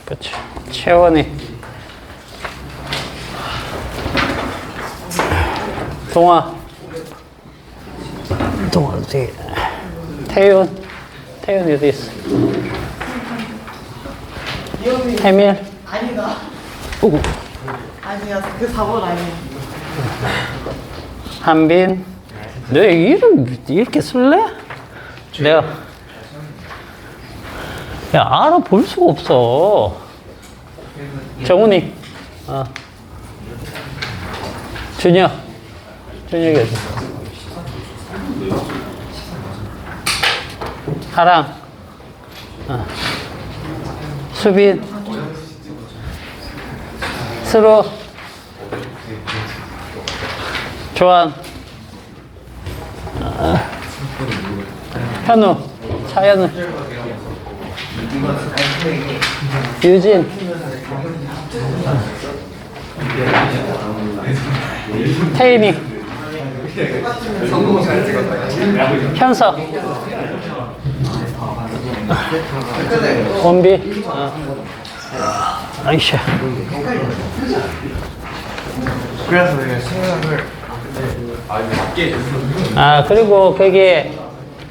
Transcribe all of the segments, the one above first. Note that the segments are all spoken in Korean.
그치. 채원이. 동아. 동아 어디? 태윤. 태윤이 어디 있어? 해밀. 아니다. 오. 아니야, 그 4번 아니야. 한빈. 내 이름 이렇게 쓸래? 내가 야 알아볼 수가 없어. 정훈이. 준혁. 준혁이 어디? 하랑. 수빈. 스로. 조한. 현우. 차현우. 유진. 태인이. 현석. 원비. 아이샤. 그래서 내가 생각을 그리고 거기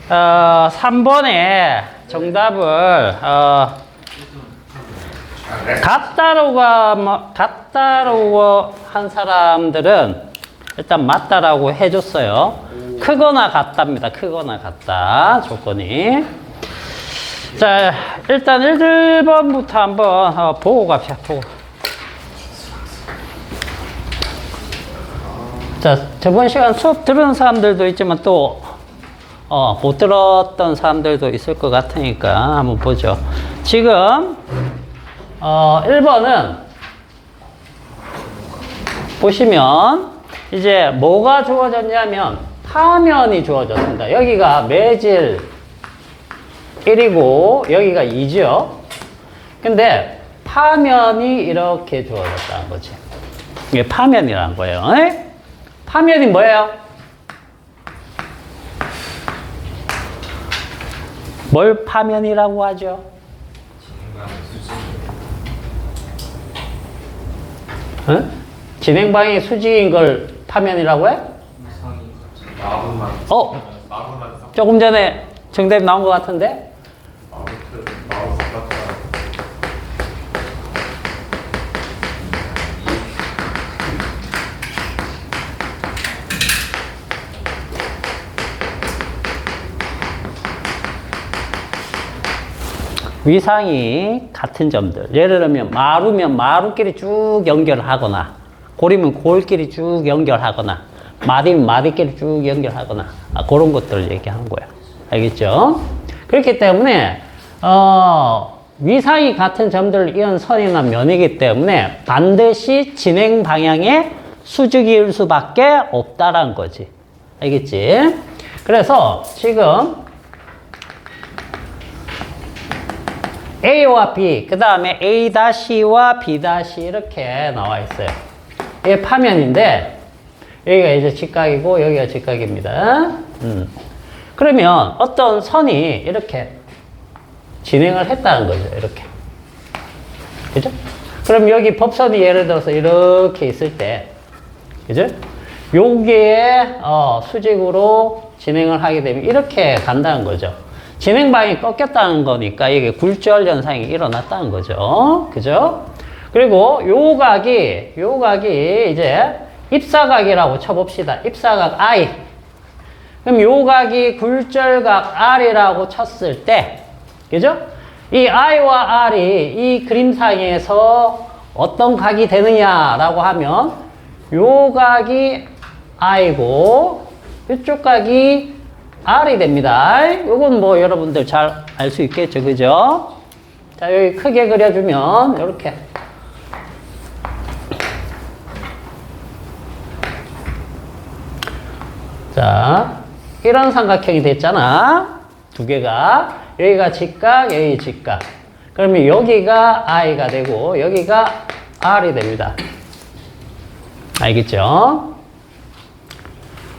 3번에 정답을 같다라고 한 사람들은 일단 맞다라고 해줬어요. 크거나 같답니다. 크거나 같다 조건이. 자, 일단 1번부터 한번 보고 갑시다. 보고. 자, 저번 시간 수업 들은 사람들도 있지만 또 못 들었던 사람들도 있을 것 같으니까 한번 보죠. 지금 1번은 보시면 이제 뭐가 주어졌냐면 파면이 주어졌습니다. 여기가 매질 1이고 여기가 2죠. 근데 파면이 이렇게 주어졌다는 거지. 이게 파면이라는 거예요. 에? 파면이 뭐예요? 뭘 파면이라고 하죠? 응? 진행방의 수직인 걸 파면이라고 해? 조금 전에 정답 나온 것 같은데? 위상이 같은 점들. 예를 들면 마루면 마루끼리 쭉 연결하거나 골이면 골끼리 쭉 연결하거나 마디면 마디끼리 쭉 연결하거나 그런 것들을 얘기하는 거예요. 알겠죠? 그렇기 때문에 위상이 같은 점들을 이은 선이나 면이기 때문에 반드시 진행 방향의 수직일 수밖에 없다라는 거지. 알겠지? 그래서 지금 A와 B, 그 다음에 A-와 B- 이렇게 나와 있어요. 이게 파면인데, 여기가 이제 직각이고, 여기가 직각입니다. 그러면 어떤 선이 이렇게 진행을 했다는 거죠. 이렇게. 그죠? 그럼 여기 법선이 예를 들어서 이렇게 있을 때, 그죠? 여기에 수직으로 진행을 하게 되면 이렇게 간다는 거죠. 진행방이 꺾였다는 거니까 이게 굴절 현상이 일어났다는 거죠. 그죠? 그리고 요 각이 이제 입사각이라고 쳐봅시다. 입사각 I. 그럼 요 각이 굴절각 R이라고 쳤을 때, 그죠? 이 I와 R이 이 그림상에서 어떤 각이 되느냐라고 하면 요 각이 I고 이쪽 각이 R이 됩니다. 요건 뭐 여러분들 잘 알 수 있겠죠. 그죠? 자, 여기 크게 그려주면 이렇게 자, 이런 삼각형이 됐잖아. 두 개가. 여기가 직각, 여기 직각. 그러면 여기가 I가 되고 여기가 R이 됩니다. 알겠죠?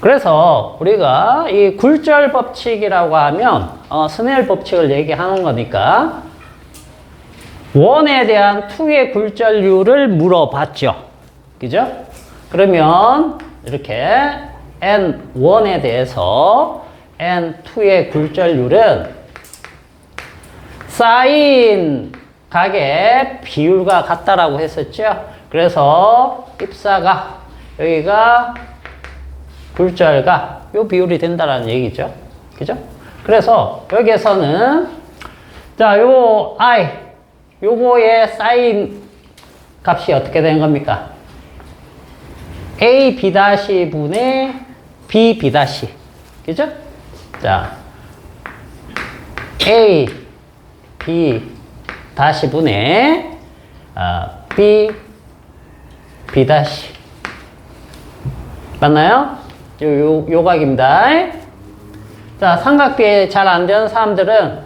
그래서 우리가 이 굴절 법칙이라고 하면 스네일 법칙을 얘기하는 거니까 원에 대한 2의 굴절률을 물어봤죠. 그죠? 그러면 이렇게 n1에 대해서 n2의 굴절률은 사인 각의 비율과 같다라고 했었죠. 그래서 입사가 여기가 굴절각 요 비율이 된다라는 얘기죠. 그죠? 그래서 여기에서는 자, 요 i 요거의 사인 값이 어떻게 되는 겁니까? a b' 분의 b b'. 그죠? 자, a b 다시 분의 b b'. 맞나요? 요 각입니다. 자, 삼각비 잘 안 되는 사람들은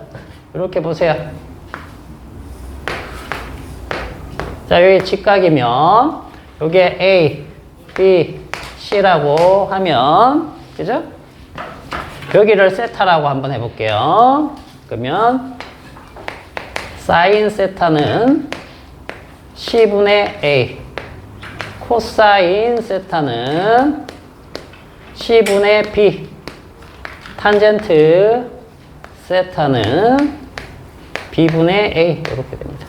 이렇게 보세요. 자, 여기 직각이면 요게 A, B, C라고 하면 그죠? 여기를 세타라고 한번 해볼게요. 그러면 사인 세타는 C분의 A, 코사인 세타는 C분의 B, 탄젠트 세타는 B분의 A 이렇게 됩니다.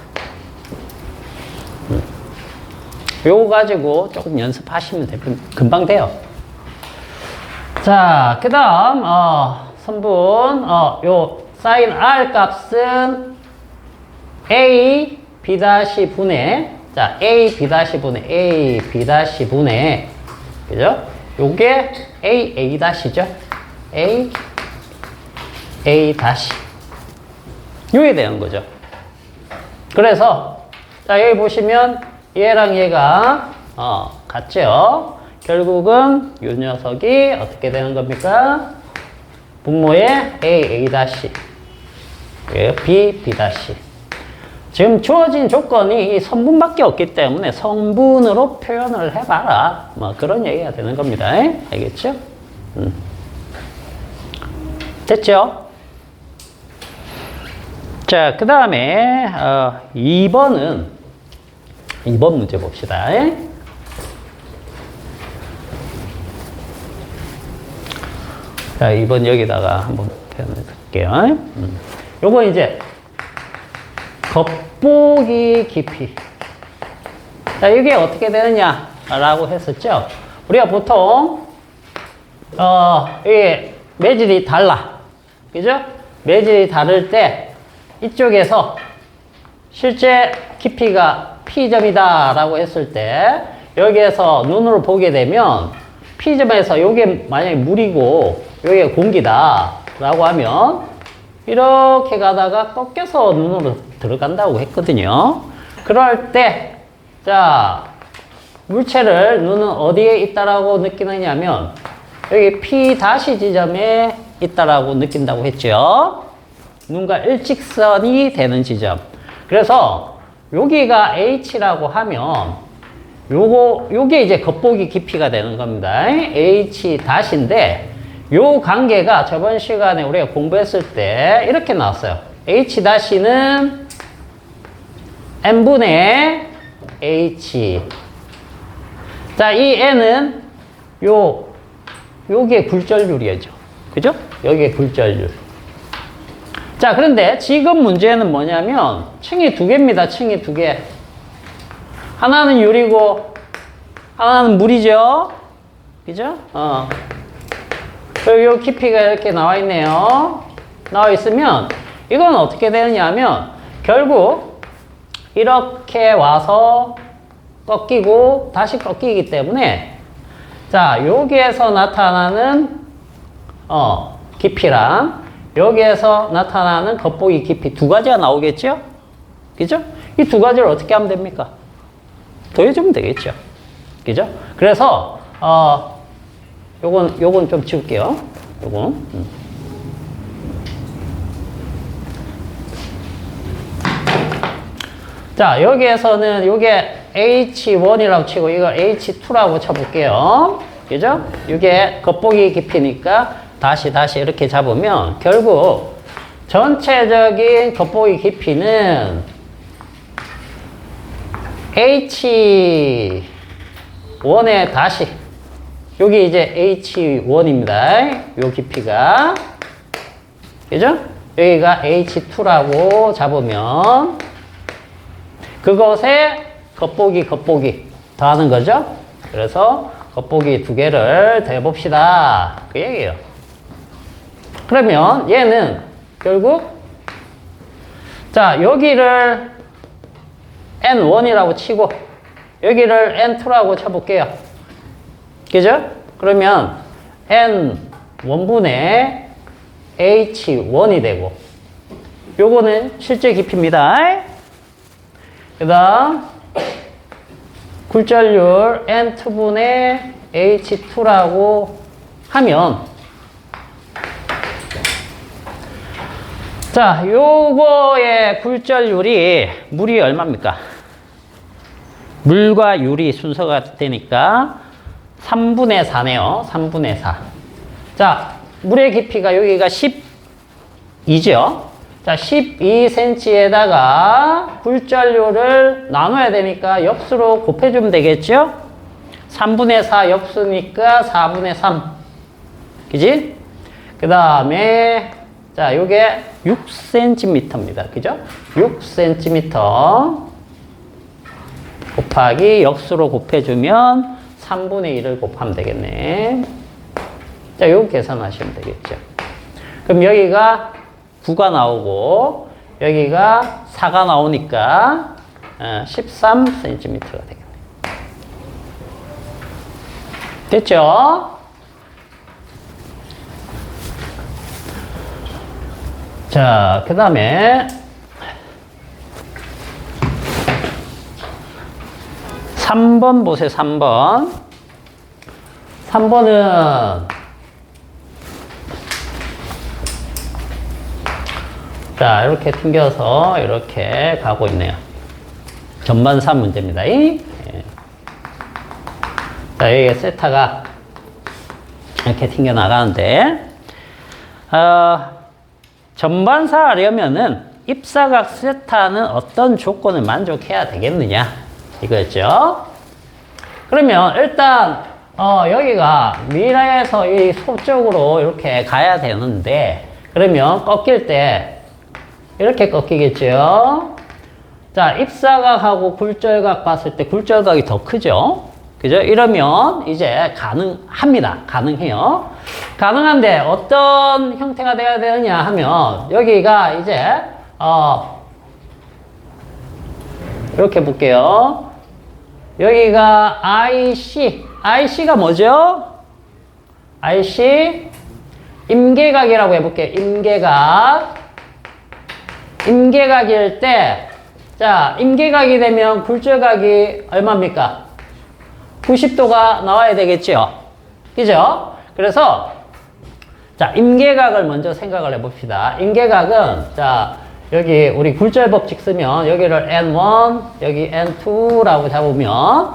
요거 가지고 조금 연습하시면 금방 돼요. 자, 그 다음 선분 요 사인 R 값은 A B' 분의 자 A B' 분의 A B' 분의 그죠? 요게 A 죠 A 요게 되는 거죠. 그래서 자 여기 보시면 얘랑 얘가 같죠. 결국은 요 녀석이 어떻게 되는 겁니까? 분모의 A B 지금 주어진 조건이 이 성분밖에 없기 때문에 성분으로 표현을 해봐라. 뭐 그런 얘기가 되는 겁니다. 알겠죠? 됐죠? 자, 그 다음에 2번 문제 봅시다. 자, 2번 여기다가 한번 표현해 볼게요. 요거 이제 겉보기 깊이. 자, 이게 어떻게 되느냐라고 했었죠. 우리가 보통 이게 매질이 달라. 그죠? 매질이 다를 때 이쪽에서 실제 깊이가 P점이다 라고 했을 때 여기에서 눈으로 보게 되면 P점에서 요게 만약에 물이고 요게 공기다 라고 하면 이렇게 가다가 꺾여서 눈으로 들어간다고 했거든요. 그럴 때 자 물체를 눈은 어디에 있다라고 느끼느냐면 여기 P 다시 지점에 있다라고 느낀다고 했죠. 눈과 일직선이 되는 지점. 그래서 여기가 H라고 하면 요게 이제 겉보기 깊이가 되는 겁니다. H 다시인데 요 관계가 저번 시간에 우리가 공부했을 때 이렇게 나왔어요. H 다시는 N분의 H. 자, 이 N은 요게 굴절률이죠. 그죠? 여기에 굴절률. 자, 그런데 지금 문제는 뭐냐면 층이 2개입니다. 층이 2개. 하나는 유리고 하나는 물이죠. 그죠? 요 깊이가 이렇게 나와 있네요. 나와 있으면 이건 어떻게 되느냐 하면 결국 이렇게 와서 꺾이고 다시 꺾이기 때문에 자, 여기에서 나타나는 깊이랑 여기에서 나타나는 겉보기 깊이 두 가지가 나오겠죠? 그죠? 이 두 가지를 어떻게 하면 됩니까? 더해주면 되겠죠. 그죠? 그래서 요건 좀 지울게요. 요건. 자, 여기에서는 요게 H1이라고 치고 이걸 H2라고 쳐볼게요. 그죠? 이게 겉보기 깊이니까 다시 이렇게 잡으면 결국 전체적인 겉보기 깊이는 H1에 다시 여기 이제 H1입니다. 요 깊이가 그죠? 여기가 H2라고 잡으면 그것에 겉보기 더하는 거죠. 그래서 겉보기 두 개를 더해봅시다. 그 얘기예요. 그러면 얘는 결국 자 여기를 N1이라고 치고 여기를 N2라고 쳐볼게요. 그죠? 그러면 N1분의 H1이 되고 요거는 실제 깊이입니다. 그 다음 굴절률 N2분의 H2라고 하면 자 요거의 굴절률이 물이 얼마입니까? 물과 유리 순서가 되니까 3분의 4네요. 3분의 4. 자, 물의 깊이가 여기가 12죠. 자, 12cm에다가 굴절률을 나눠야 되니까 역수로 곱해주면 되겠죠? 3분의 4 역수니까 4분의 3. 그지? 그 다음에, 자, 요게 6cm입니다. 그죠? 6cm 곱하기 역수로 곱해주면 3분의 1을 곱하면 되겠네. 자, 요거 계산하시면 되겠죠. 그럼 여기가 9가 나오고, 여기가 4가 나오니까 13cm가 되겠네. 됐죠? 자, 그 다음에 3번 보세요. 3번. 3번은 자 이렇게 튕겨서 이렇게 가고 있네요. 전반사 문제입니다. 예. 자 여기 세타가 이렇게 튕겨 나가는데 전반사 하려면은 입사각 세타는 어떤 조건을 만족해야 되겠느냐 이거였죠. 그러면 일단 여기가 미라에서 이 소쪽으로 이렇게 가야 되는데 그러면 꺾일 때 이렇게 꺾이겠죠. 자 입사각하고 굴절각 봤을 때 굴절각이 더 크죠. 그죠? 이러면 이제 가능합니다. 가능해요. 가능한데 어떤 형태가 돼야 되느냐 하면 여기가 이제 이렇게 볼게요. 여기가 IC가 뭐죠? IC 임계각이라고 해볼게요. 임계각일 때 자 임계각이 되면 굴절각이 얼마입니까? 90도가 나와야 되겠죠. 그죠? 그래서 자 임계각을 먼저 생각을 해봅시다. 임계각은 자 여기 우리 굴절 법칙 쓰면 여기를 N1 여기 N2라고 잡으면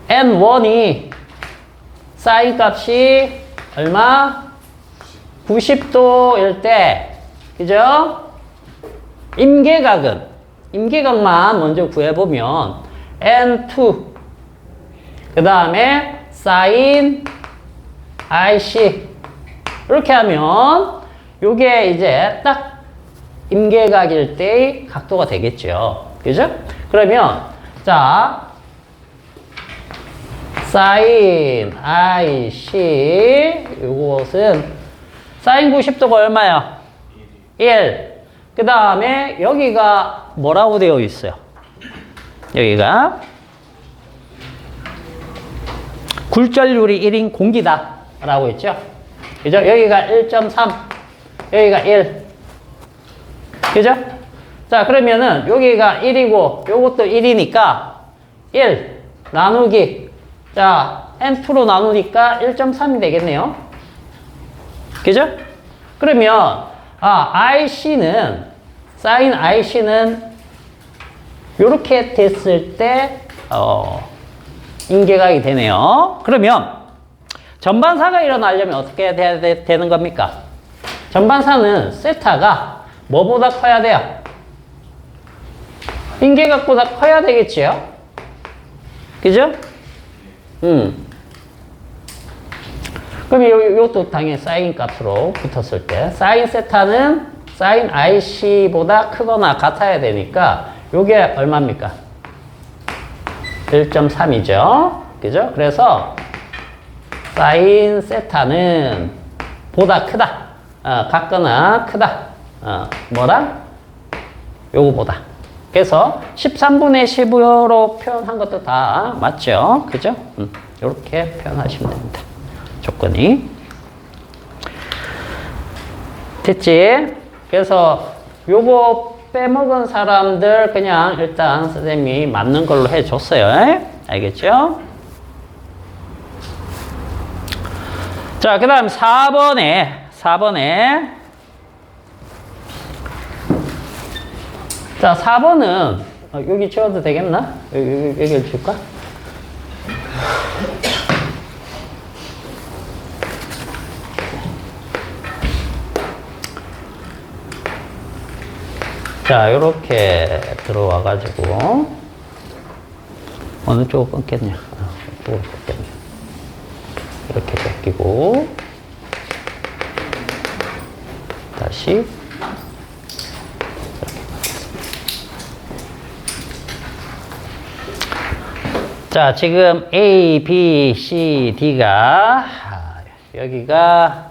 N1이 사인 값이 얼마? 90도일 때 그죠? 임계각만 먼저 구해보면 N2 그 다음에 사인 IC 이렇게 하면 요게 이제 딱 임계각일 때의 각도가 되겠죠. 그죠? 그러면 자 사인 IC 요것은 사인 90도가 얼마야? 1. 그 다음에 여기가 뭐라고 되어 있어요? 여기가 굴절률이 1인 공기다 라고 했죠. 그죠? 여기가 1.3 여기가 1 그죠? 자 그러면은 여기가 1이고 요것도 1이니까 1 나누기 자 N2로 나누니까 1.3이 되겠네요. 그죠? 그러면 IC는 사인 IC는 요렇게 됐을 때 인계각이 되네요. 그러면 전반사가 일어나려면 어떻게 돼야 되는 겁니까? 전반사는 세타가 뭐보다 커야 돼요? 인계각보다 커야 되겠지요? 그죠? 그럼 요것도 당연히 사인 값으로 붙었을 때 사인 세타는 사인 IC보다 크거나 같아야 되니까 요게 얼마입니까? 1.3이죠. 그죠? 그래서 사인 세타는 보다 크다. 같거나 크다. 뭐랑? 요거보다. 그래서 13분의 15로 표현한 것도 다 맞죠? 그죠? 이렇게 표현하시면 됩니다. 조건이. 됐지? 그래서 요거 빼먹은 사람들 그냥 일단 선생님이 맞는 걸로 해줬어요. 알겠죠? 자, 그 다음 4번에 자, 4번은 여기 지워도 되겠나? 여기를 줄까? 자, 요렇게 들어와 가지고 어느 쪽으로 끊겠냐? 이쪽으로 끊겠냐? 이렇게 뺏기고 다시 자, 지금 A, B, C, D가 여기가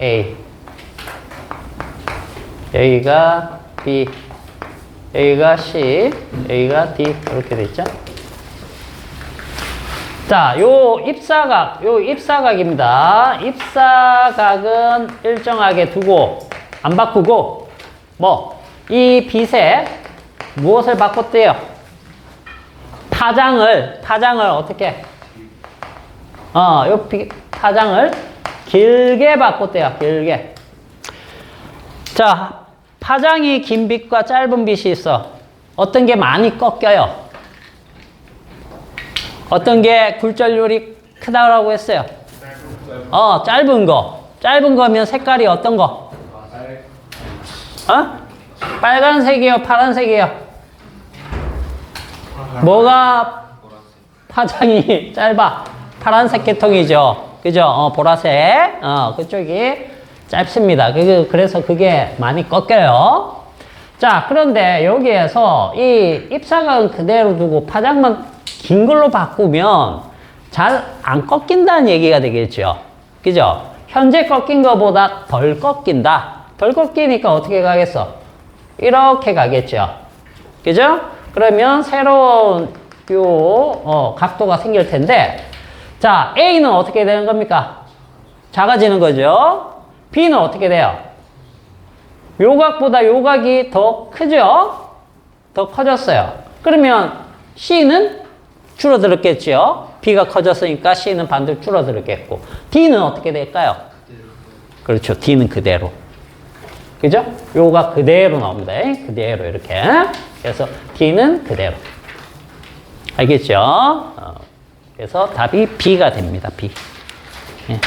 A, 여기가 B, 여기가 C, 여기가 D 이렇게 돼 있죠? 자, 요 입사각입니다. 입사각은 일정하게 두고 안 바꾸고 이 빛에 무엇을 바꿨대요? 파장을 어떻게? 파장을 길게 바꿨대요. 길게. 자, 파장이 긴 빛과 짧은 빛이 있어. 어떤 게 많이 꺾여요? 어떤 게 굴절률이 크다고 했어요? 짧은 거. 짧은 거면 색깔이 어떤 거? 빨간색이요? 파란색이요? 뭐가 파장이 짧아? 파란색 계통이죠. 그죠? 보라색. 그쪽이 짧습니다. 그래서 그게 많이 꺾여요. 자, 그런데 여기에서 이 입사각은 그대로 두고 파장만 긴 걸로 바꾸면 잘 안 꺾인다는 얘기가 되겠죠. 그죠? 현재 꺾인 것보다 덜 꺾인다. 덜 꺾이니까 어떻게 가겠어? 이렇게 가겠죠. 그죠? 그러면 새로운 각도가 생길 텐데, 자, A는 어떻게 되는 겁니까? 작아지는 거죠. B는 어떻게 돼요? 요각보다 요각이 더 크죠? 더 커졌어요. 그러면 C는 줄어들었겠죠? B가 커졌으니까 C는 반대로 줄어들었겠고, D는 어떻게 될까요? 그렇죠. D는 그대로. 그죠? 요가 그대로 나옵니다. 그대로 이렇게. 그래서 D는 그대로. 알겠죠? 그래서 답이 B가 됩니다. B. 예.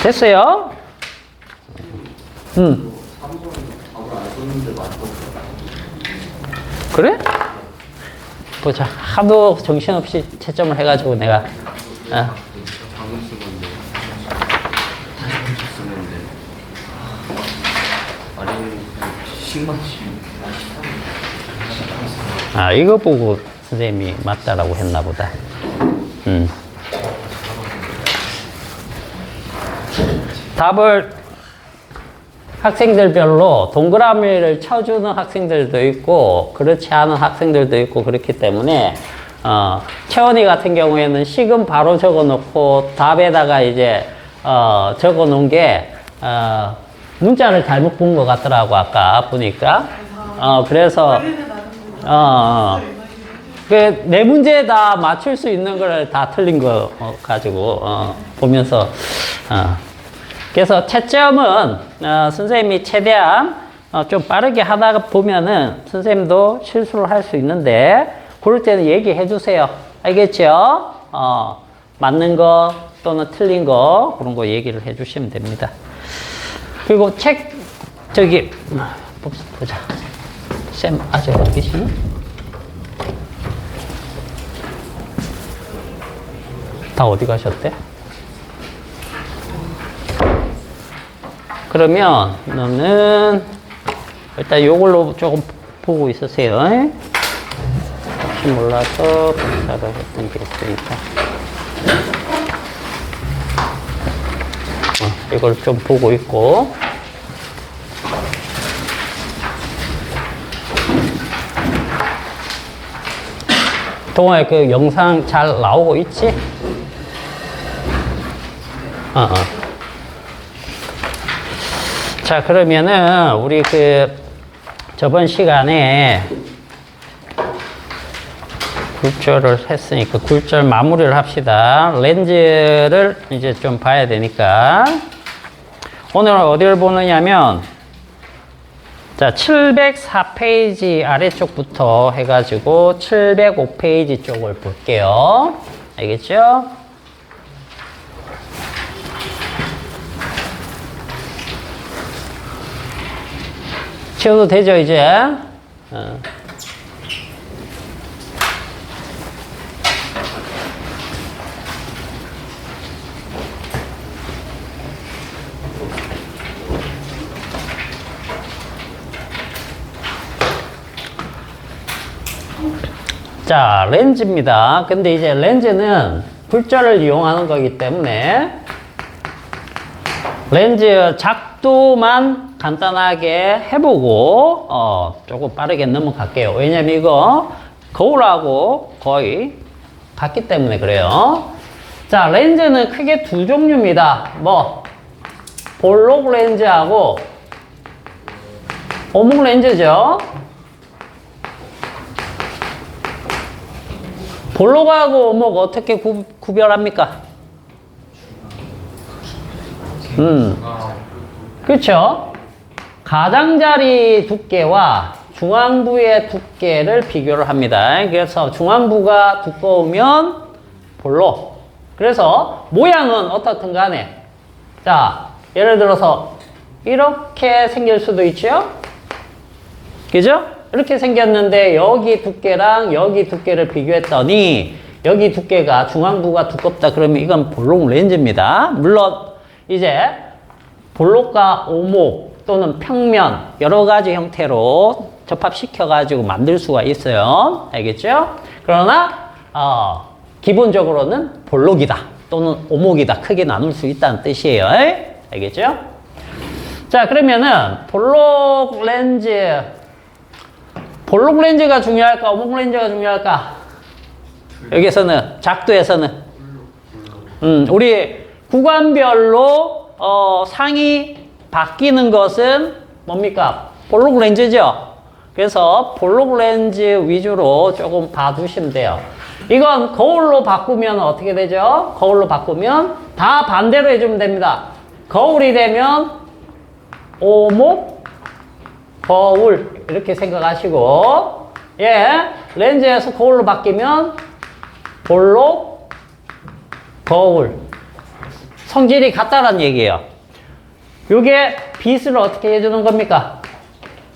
됐어요? 그래? 보자. 하도 정신없이 채점을 해가지고 내가. 이거 보고 선생님이 맞다라고 했나 보다. 답을 학생들별로 동그라미를 쳐주는 학생들도 있고 그렇지 않은 학생들도 있고 그렇기 때문에 채원이 같은 경우에는 식은 바로 적어 놓고 답에다가 이제 적어 놓은 게 문자를 잘못 본 것 같더라고 아까 보니까. 그래서 네 문제 다 맞출 수 있는 걸 다 틀린 거 가지고 보면서 그래서 채점은 선생님이 최대한 좀 빠르게 하다가 보면은 선생님도 실수를 할 수 있는데 그럴 때는 얘기해 주세요. 알겠죠? 맞는 거 또는 틀린 거 그런 거 얘기를 해주시면 됩니다. 그리고 책 저기 보자. 쌤 아직 어디 계시니? 다 어디 가셨대? 그러면 너는 일단 요걸로 조금 보고 있으세요. 혹시 몰라서 복사를 했던 게 있으니까. 이걸 좀 보고 있고. 동호야, 그 영상 잘 나오고 있지? 자, 그러면은 우리 저번 시간에 굴절을 했으니까 굴절 마무리를 합시다. 렌즈를 이제 좀 봐야 되니까. 오늘은 어디를 보느냐면, 자, 704페이지 아래쪽부터 해가지고 705페이지 쪽을 볼게요. 알겠죠? 치워도 되죠, 이제? 자, 렌즈입니다. 근데 이제 렌즈는 굴절을 이용하는 거기 때문에 렌즈 작도만 간단하게 해보고 조금 빠르게 넘어갈게요. 왜냐면 이거 거울하고 거의 같기 때문에 그래요. 자, 렌즈는 크게 두 종류입니다. 볼록 렌즈하고 오목 렌즈죠. 볼록하고 오목 어떻게 구별합니까? 그렇죠. 가장자리 두께와 중앙부의 두께를 비교를 합니다. 그래서 중앙부가 두꺼우면 볼록. 그래서 모양은 어떻든 간에, 자, 예를 들어서 이렇게 생길 수도 있죠. 그죠? 이렇게 생겼는데 여기 두께랑 여기 두께를 비교했더니 여기 두께가 중앙부가 두껍다 그러면 이건 볼록 렌즈입니다. 물론 이제 볼록과 오목 또는 평면 여러 가지 형태로 접합시켜 가지고 만들 수가 있어요. 알겠죠? 그러나 기본적으로는 볼록이다 또는 오목이다 크게 나눌 수 있다는 뜻이에요. 알겠죠? 자, 그러면은 볼록 렌즈가 중요할까 오목 렌즈가 중요할까? 여기서는 작도에서는 우리 구간별로 상이 바뀌는 것은 뭡니까? 볼록 렌즈죠. 그래서 볼록 렌즈 위주로 조금 봐주시면 돼요. 이건 거울로 바꾸면 어떻게 되죠? 거울로 바꾸면 다 반대로 해주면 됩니다. 거울이 되면 오목, 거울 이렇게 생각하시고, 렌즈에서 거울로 바뀌면 볼록, 거울. 성질이 같다는 얘기예요. 요게 빛을 어떻게 해주는 겁니까?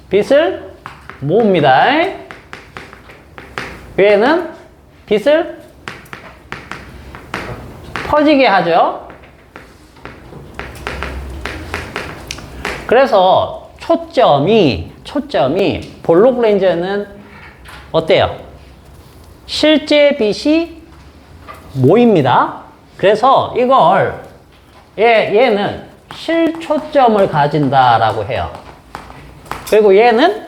빛을 모읍니다. 얘는 빛을 퍼지게 하죠. 그래서 초점이 볼록 렌즈는 어때요? 실제 빛이 모입니다. 그래서 이걸 얘는 실초점을 가진다라고 해요. 그리고 얘는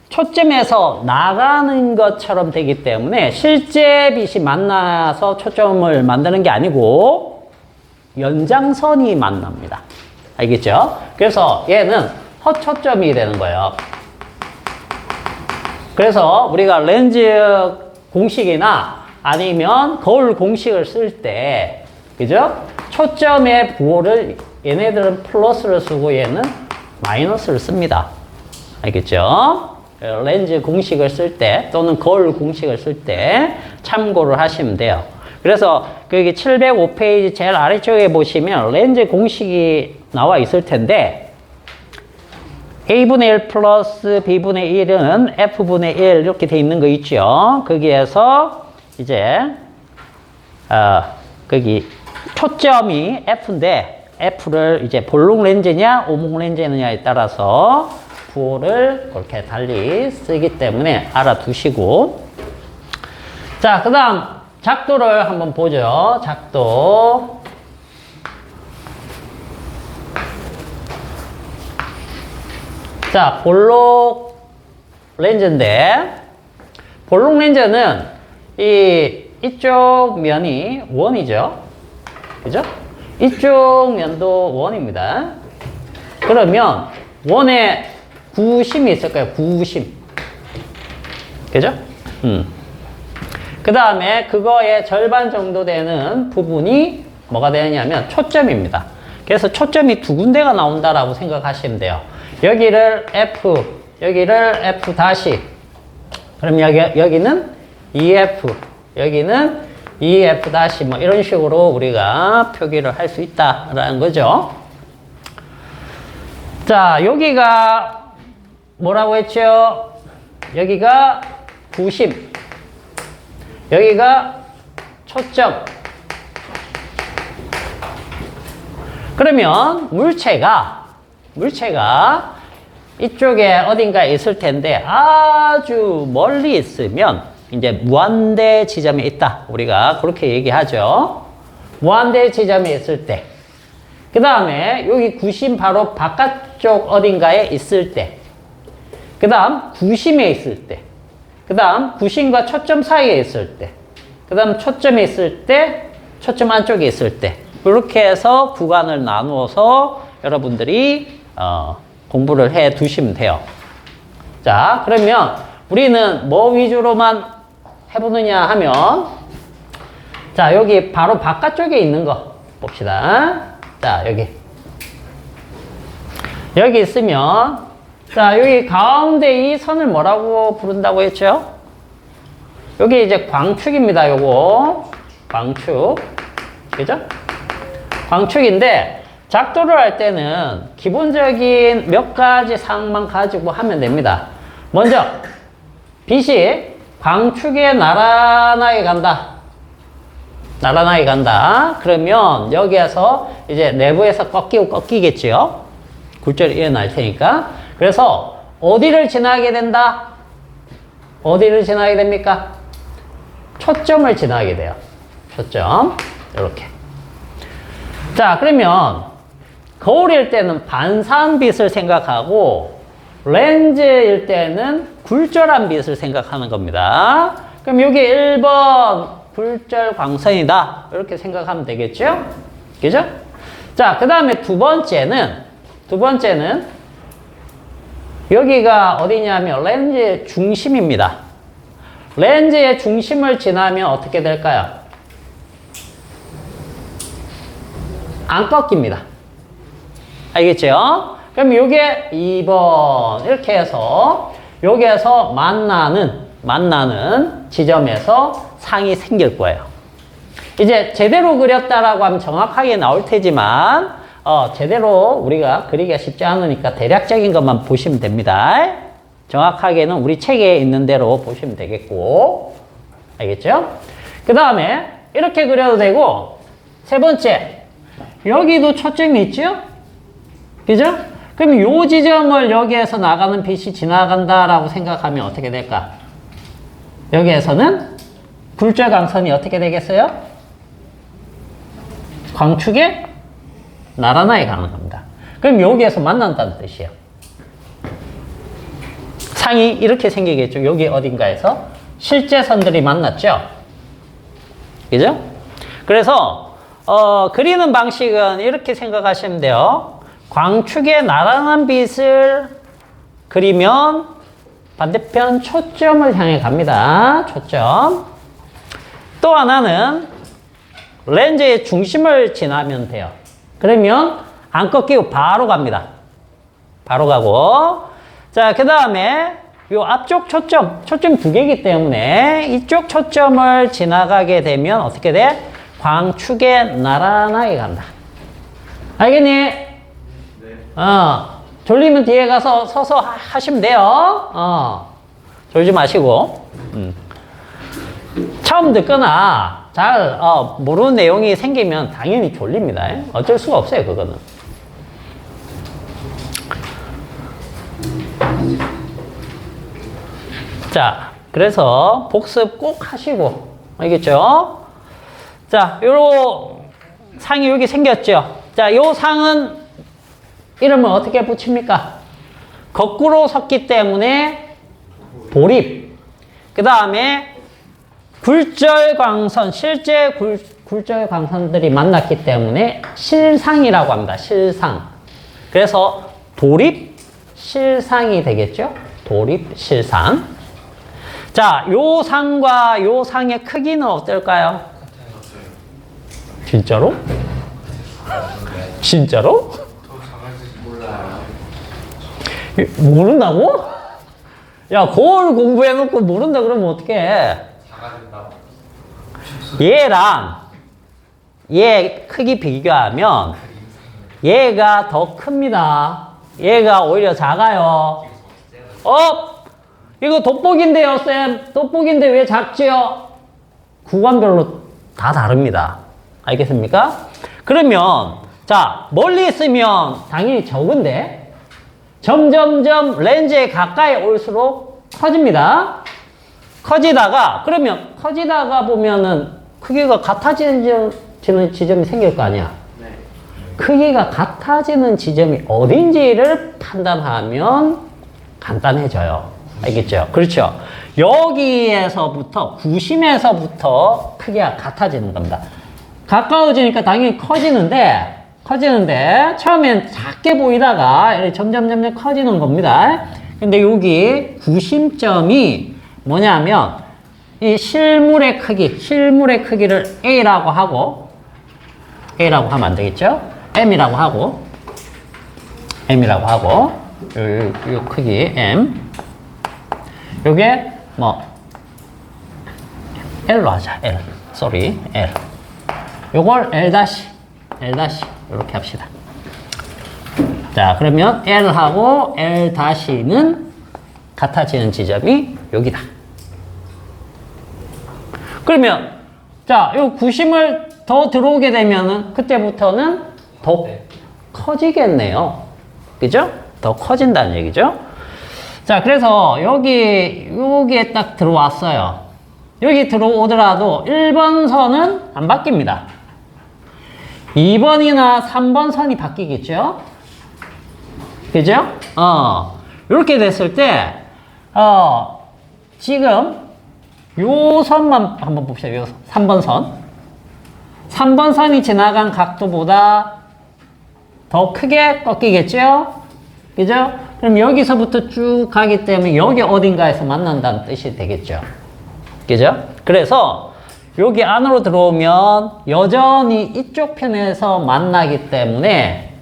초점에서 나가는 것처럼 되기 때문에 실제 빛이 만나서 초점을 만드는 게 아니고 연장선이 만납니다. 알겠죠? 그래서 얘는 헛초점이 되는 거예요. 그래서 우리가 렌즈 공식이나 아니면 거울 공식을 쓸 때, 그죠? 초점의 부호를 얘네들은 플러스를 쓰고 얘는 마이너스를 씁니다. 알겠죠? 렌즈 공식을 쓸 때 또는 거울 공식을 쓸 때 참고를 하시면 돼요. 그래서 여기 705페이지 제일 아래쪽에 보시면 렌즈 공식이 나와 있을 텐데 A분의 1 플러스 B분의 1은 F분의 1 이렇게 돼 있는 거 있죠. 거기에서 이제 거기 초점이 F인데 F를 이제 볼록 렌즈냐 오목 렌즈냐에 따라서 부호를 그렇게 달리 쓰기 때문에 알아두시고, 자, 그 다음 작도를 한번 보죠. 작도. 자, 볼록 렌즈인데 볼록 렌즈는 이쪽 면이 원이죠. 그죠? 이쪽 면도 원입니다. 그러면 원에 구심이 있을 거예요. 구심. 그죠? 그 다음에 그거의 절반 정도 되는 부분이 뭐가 되느냐면 초점입니다. 그래서 초점이 두 군데가 나온다라고 생각하시면 돼요. 여기를 F, 여기를 F 다시. 그럼 여기는 EF, 여기는 EF 다시 뭐 이런 식으로 우리가 표기를 할 수 있다라는 거죠. 자, 여기가 뭐라고 했죠? 여기가 구심, 여기가 초점. 그러면 물체가 이쪽에 어딘가에 있을 텐데 아주 멀리 있으면 이제 무한대 지점에 있다. 우리가 그렇게 얘기하죠. 무한대 지점에 있을 때. 그 다음에 여기 구심 바로 바깥쪽 어딘가에 있을 때. 그 다음 구심에 있을 때. 그 다음 구심과 초점 사이에 있을 때. 그 다음 초점에 있을 때. 초점 안쪽에 있을 때. 이렇게 해서 구간을 나누어서 여러분들이 공부를 해 두시면 돼요. 자, 그러면 우리는 뭐 위주로만 해보느냐 하면, 자, 여기 바로 바깥쪽에 있는 거 봅시다. 자, 여기 있으면, 자, 여기 가운데 이 선을 뭐라고 부른다고 했죠? 여기 이제 광축입니다. 요거 광축. 그죠? 광축인데 작도를 할 때는 기본적인 몇 가지 사항만 가지고 하면 됩니다. 먼저 빛이 광축에 나란하게 간다. 나란하게 간다. 그러면 여기에서 이제 내부에서 꺾이겠지요. 굴절이 일어날 테니까. 그래서 어디를 지나게 된다? 어디를 지나게 됩니까? 초점을 지나게 돼요. 초점. 이렇게. 자, 그러면 거울일 때는 반사한 빛을 생각하고 렌즈일 때는 굴절한 빛을 생각하는 겁니다. 그럼 여기 1번 굴절 광선이다. 이렇게 생각하면 되겠죠? 그죠? 자, 그 다음에 두 번째는 여기가 어디냐면 렌즈의 중심입니다. 렌즈의 중심을 지나면 어떻게 될까요? 안 꺾입니다. 알겠죠? 그럼 요게 2번 이렇게 해서 여기에서 만나는 지점에서 상이 생길 거예요. 이제 제대로 그렸다라고 하면 정확하게 나올 테지만 제대로 우리가 그리기가 쉽지 않으니까 대략적인 것만 보시면 됩니다. 정확하게는 우리 책에 있는 대로 보시면 되겠고, 알겠죠? 그 다음에 이렇게 그려도 되고, 세 번째 여기도 초점이 있죠? 그죠? 그럼 요 지점을 여기에서 나가는 빛이 지나간다라고 생각하면 어떻게 될까? 여기에서는 굴절 광선이 어떻게 되겠어요? 광축에 나란하게 가는 겁니다. 그럼 여기에서 만난다는 뜻이에요. 상이 이렇게 생기겠죠. 여기 어딘가에서 실제 선들이 만났죠. 그죠? 그래서 그리는 방식은 이렇게 생각하시면 돼요. 광축에 나란한 빛을 그리면 반대편 초점을 향해 갑니다. 초점. 또 하나는 렌즈의 중심을 지나면 돼요. 그러면 안 꺾이고 바로 갑니다. 바로 가고. 자, 그 다음에 요 앞쪽 초점 두 개이기 때문에 이쪽 초점을 지나가게 되면 어떻게 돼? 광축에 나란하게 간다. 알겠니? 네. 졸리면 뒤에 가서 서서 하시면 돼요. 졸지 마시고. 처음 듣거나 잘 모르는 내용이 생기면 당연히 졸립니다. 어쩔 수가 없어요, 그거는. 자, 그래서 복습 꼭 하시고, 알겠죠? 자, 요런 상이 여기 생겼죠? 자, 요 상은 이름을 어떻게 붙입니까? 거꾸로 섰기 때문에 돌입. 그 다음에 굴절광선, 실제 굴절광선들이 만났기 때문에 실상이라고 합니다. 실상. 그래서 돌입 실상이 되겠죠? 돌입 실상. 자, 요 상과 요 상의 크기는 어떨까요? 진짜로? 진짜로? 모른다고? 야, 그걸 공부해놓고 모른다 그러면 어떡해? 얘랑 얘 크기 비교하면 얘가 더 큽니다. 얘가 오히려 작아요. 이거 돋보기인데요, 쌤. 돋보기인데 왜 작지요? 구간별로 다 다릅니다. 알겠습니까? 그러면 자, 멀리 있으면 당연히 적은데 점점점 렌즈에 가까이 올수록 커집니다. 커지다가 보면은 크기가 같아지는 지점이 생길 거 아니야. 네. 크기가 같아지는 지점이 어딘지를 판단하면 간단해져요. 알겠죠? 그렇죠? 여기에서부터 구심에서부터 크기가 같아지는 겁니다. 가까워지니까 당연히 커지는데 처음엔 작게 보이다가 점점 커지는 겁니다. 근데 여기 구심점이 뭐냐면 이 실물의 크기를 A라고 하고 하면 안 되겠죠? M이라고 하고 요 크기 M 요게 뭐 L로 하자. L 요걸 L' 이렇게 합시다. 자, 그러면 L하고 L'는 같아지는 지점이 여기다. 그러면 자, 요 구심을 더 들어오게 되면은 그때부터는 더 커지겠네요. 그죠? 더 커진다는 얘기죠. 자, 그래서 여기에 딱 들어왔어요. 여기 들어오더라도 1번 선은 안 바뀝니다. 2번이나 3번 선이 바뀌겠죠? 그죠? 이렇게 됐을 때, 지금 요 선만 한번 봅시다. 요 3번 선. 3번 선이 지나간 각도보다 더 크게 꺾이겠죠? 그죠? 그럼 여기서부터 쭉 가기 때문에 여기 어딘가에서 만난다는 뜻이 되겠죠? 그죠? 그래서 여기 안으로 들어오면 여전히 이쪽 편에서 만나기 때문에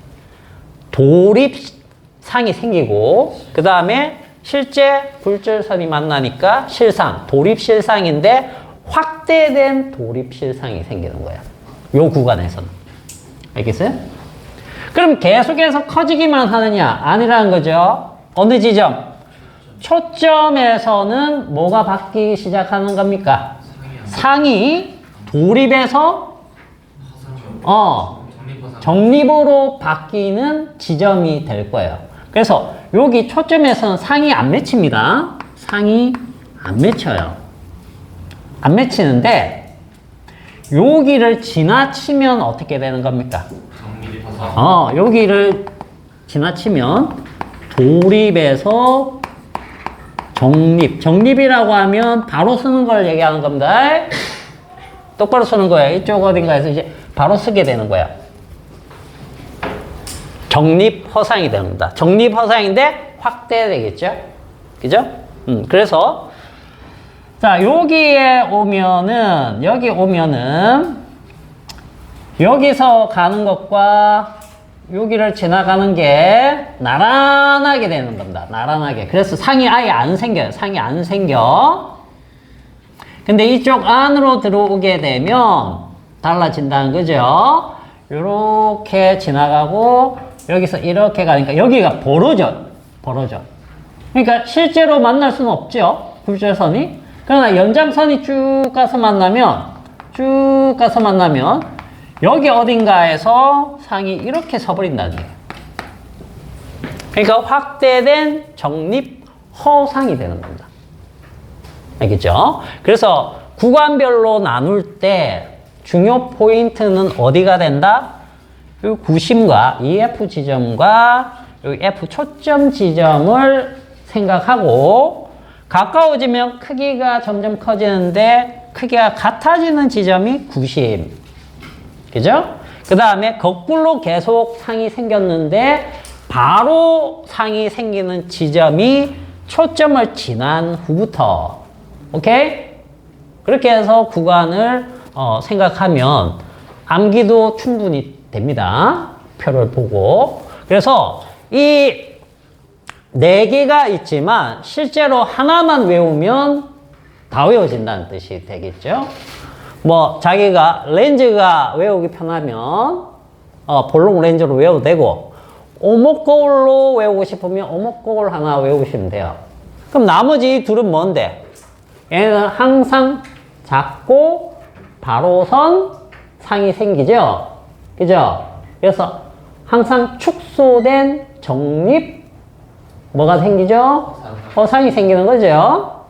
돌입상이 생기고 그 다음에 실제 굴절선이 만나니까 실상, 돌입실상인데 확대된 돌입실상이 생기는 거예요. 요 구간에서는. 알겠어요? 그럼 계속해서 커지기만 하느냐? 아니라는 거죠. 어느 지점? 초점에서는 뭐가 바뀌기 시작하는 겁니까? 상이 돌입에서 정립으로 바뀌는 지점이 될 거예요. 그래서 여기 초점에서는 상이 안 맺힙니다. 상이 안 맺혀요. 안 맺히는데 여기를 지나치면 어떻게 되는 겁니까? 여기를 지나치면 돌입에서 정립이라고 하면 바로 쓰는 걸 얘기하는 겁니다. 똑바로 쓰는 거예요. 이쪽 어딘가에서 이제 바로 쓰게 되는 거예요. 정립허상이 되는 겁니다. 정립허상인데 확대되겠죠? 그죠? 그래서 자, 여기 오면은 여기서 가는 것과 여기를 지나가는 게 나란하게 되는 겁니다. 나란하게. 그래서 상이 아예 안 생겨요. 상이 안 생겨. 근데 이쪽 안으로 들어오게 되면 달라진다는 거죠. 이렇게 지나가고 여기서 이렇게 가니까 여기가 벌어져. 그러니까 실제로 만날 수는 없죠. 굴절선이. 그러나 연장선이 쭉 가서 만나면 여기 어딘가에서 상이 이렇게 서버린다는 거예요. 그러니까 확대된 정립 허상이 되는 겁니다. 알겠죠? 그래서 구간별로 나눌 때 중요 포인트는 어디가 된다? 이 구심과 이 F 지점과 이 F 초점 지점을 생각하고 가까워지면 크기가 점점 커지는데 크기가 같아지는 지점이 구심. 그죠? 그 다음에 거꾸로 계속 상이 생겼는데 바로 상이 생기는 지점이 초점을 지난 후부터. 오케이? 그렇게 해서 구간을 생각하면 암기도 충분히 됩니다. 표를 보고. 그래서 이 4개가 있지만 실제로 하나만 외우면 다 외워진다는 뜻이 되겠죠. 뭐 자기가 렌즈가 외우기 편하면 볼록 렌즈로 외워도 되고 오목 거울로 외우고 싶으면 오목 거울 하나 외우시면 돼요. 그럼 나머지 둘은 뭔데? 얘는 항상 작고 바로선 상이 생기죠. 그죠? 그래서 항상 축소된 정립 뭐가 생기죠? 허상이 생기는 거죠.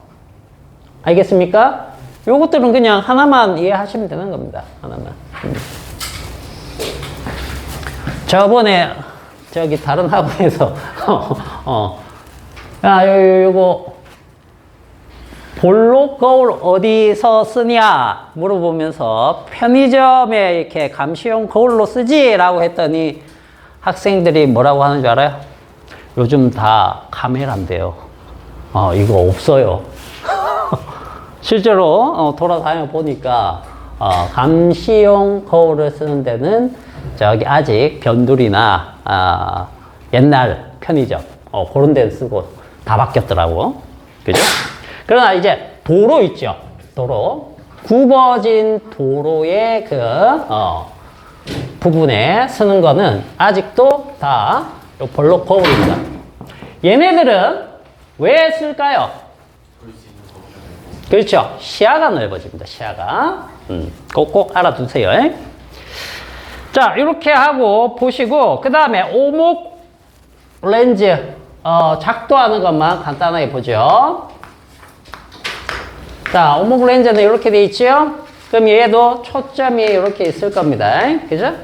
알겠습니까? 요것들은 그냥 하나만 이해하시면 되는 겁니다. 하나만. 저번에 저기 다른 학원에서 요거 볼록 거울 어디서 쓰냐 물어보면서 편의점에 이렇게 감시용 거울로 쓰지 라고 했더니 학생들이 뭐라고 하는 줄 알아요? 요즘 다 카메라인데요. 이거 없어요. 실제로 돌아다녀 보니까 감시용 거울을 쓰는 데는 저기 아직 변두리나 옛날 편의점 그런 데는 쓰고 다 바뀌었더라고. 그죠? 그러나 이제 도로 있죠. 도로. 굽어진 도로의 그 부분에 쓰는 거는 아직도 다 볼록 거울입니다. 얘네들은 왜 쓸까요? 그렇죠. 시야가 넓어집니다. 시야가. 꼭 알아두세요. 자, 이렇게 하고 보시고 그 다음에 오목 렌즈 작도하는 것만 간단하게 보죠. 자, 오목 렌즈는 이렇게 돼 있죠. 그럼 얘도 초점이 이렇게 있을 겁니다. 그죠?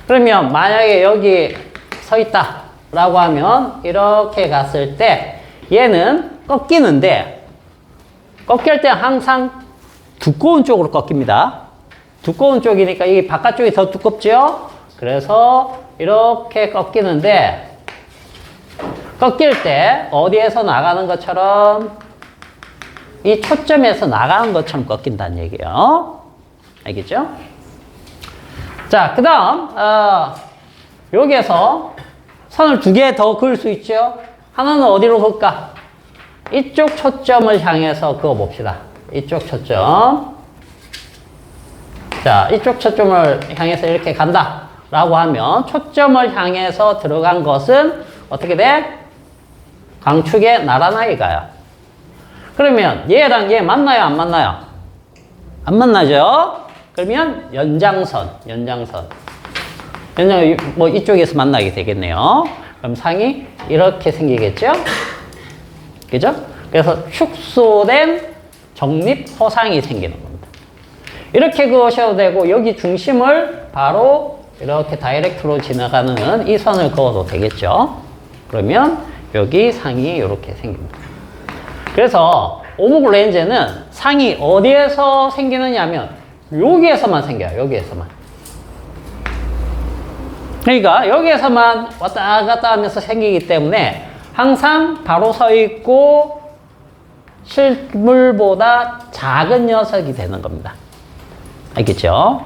그러면 만약에 여기 서 있다 라고 하면 이렇게 갔을 때 얘는 꺾이는데 꺾일 때 항상 두꺼운 쪽으로 꺾입니다. 두꺼운 쪽이니까 이 바깥쪽이 더 두껍죠? 그래서 이렇게 꺾이는데 꺾일 때 어디에서 나가는 것처럼 이 초점에서 나가는 것처럼 꺾인다는 얘기예요. 알겠죠? 자, 그 다음 여기에서 선을 2개 더 그을 수 있죠? 하나는 어디로 그을까? 이쪽 초점을 향해서 그어봅시다. 이쪽 초점. 자, 이쪽 초점을 향해서 이렇게 간다 라고 하면 초점을 향해서 들어간 것은 어떻게 돼? 강축에 나란하게 가요. 그러면 얘랑 얘 만나요? 안 만나요? 안 만나죠? 그러면 연장선 뭐 이쪽에서 만나게 되겠네요. 그럼 상이 이렇게 생기겠죠? 그죠? 그래서 축소된 정립 허상이 생기는 겁니다. 이렇게 그으셔도 되고 여기 중심을 바로 이렇게 다이렉트로 지나가는 이 선을 그어도 되겠죠? 그러면 여기 상이 이렇게 생깁니다. 그래서 오목 렌즈는 상이 어디에서 생기느냐 하면 여기에서만 생겨요. 여기에서만. 그러니까 여기에서만 왔다 갔다 하면서 생기기 때문에 항상 바로 서 있고 실물보다 작은 녀석이 되는 겁니다. 알겠죠?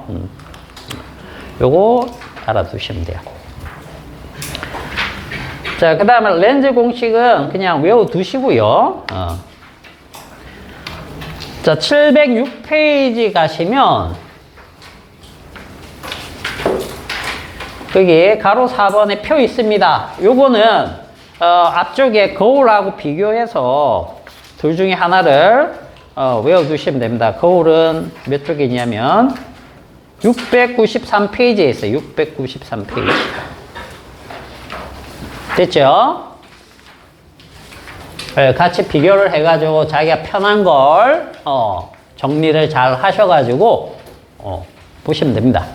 요거 알아두시면 돼요. 자, 그 다음에 렌즈 공식은 그냥 외워두시고요. 자, 706페이지 가시면 거기 가로 4번에 표 있습니다. 요거는 앞쪽에 거울하고 비교해서 둘 중에 하나를 외워두시면 됩니다. 거울은 몇 쪽에 있냐면 693페이지에 있어요. 693페이지. 됐죠? 같이 비교를 해가지고 자기가 편한 걸 정리를 잘 하셔가지고 보시면 됩니다.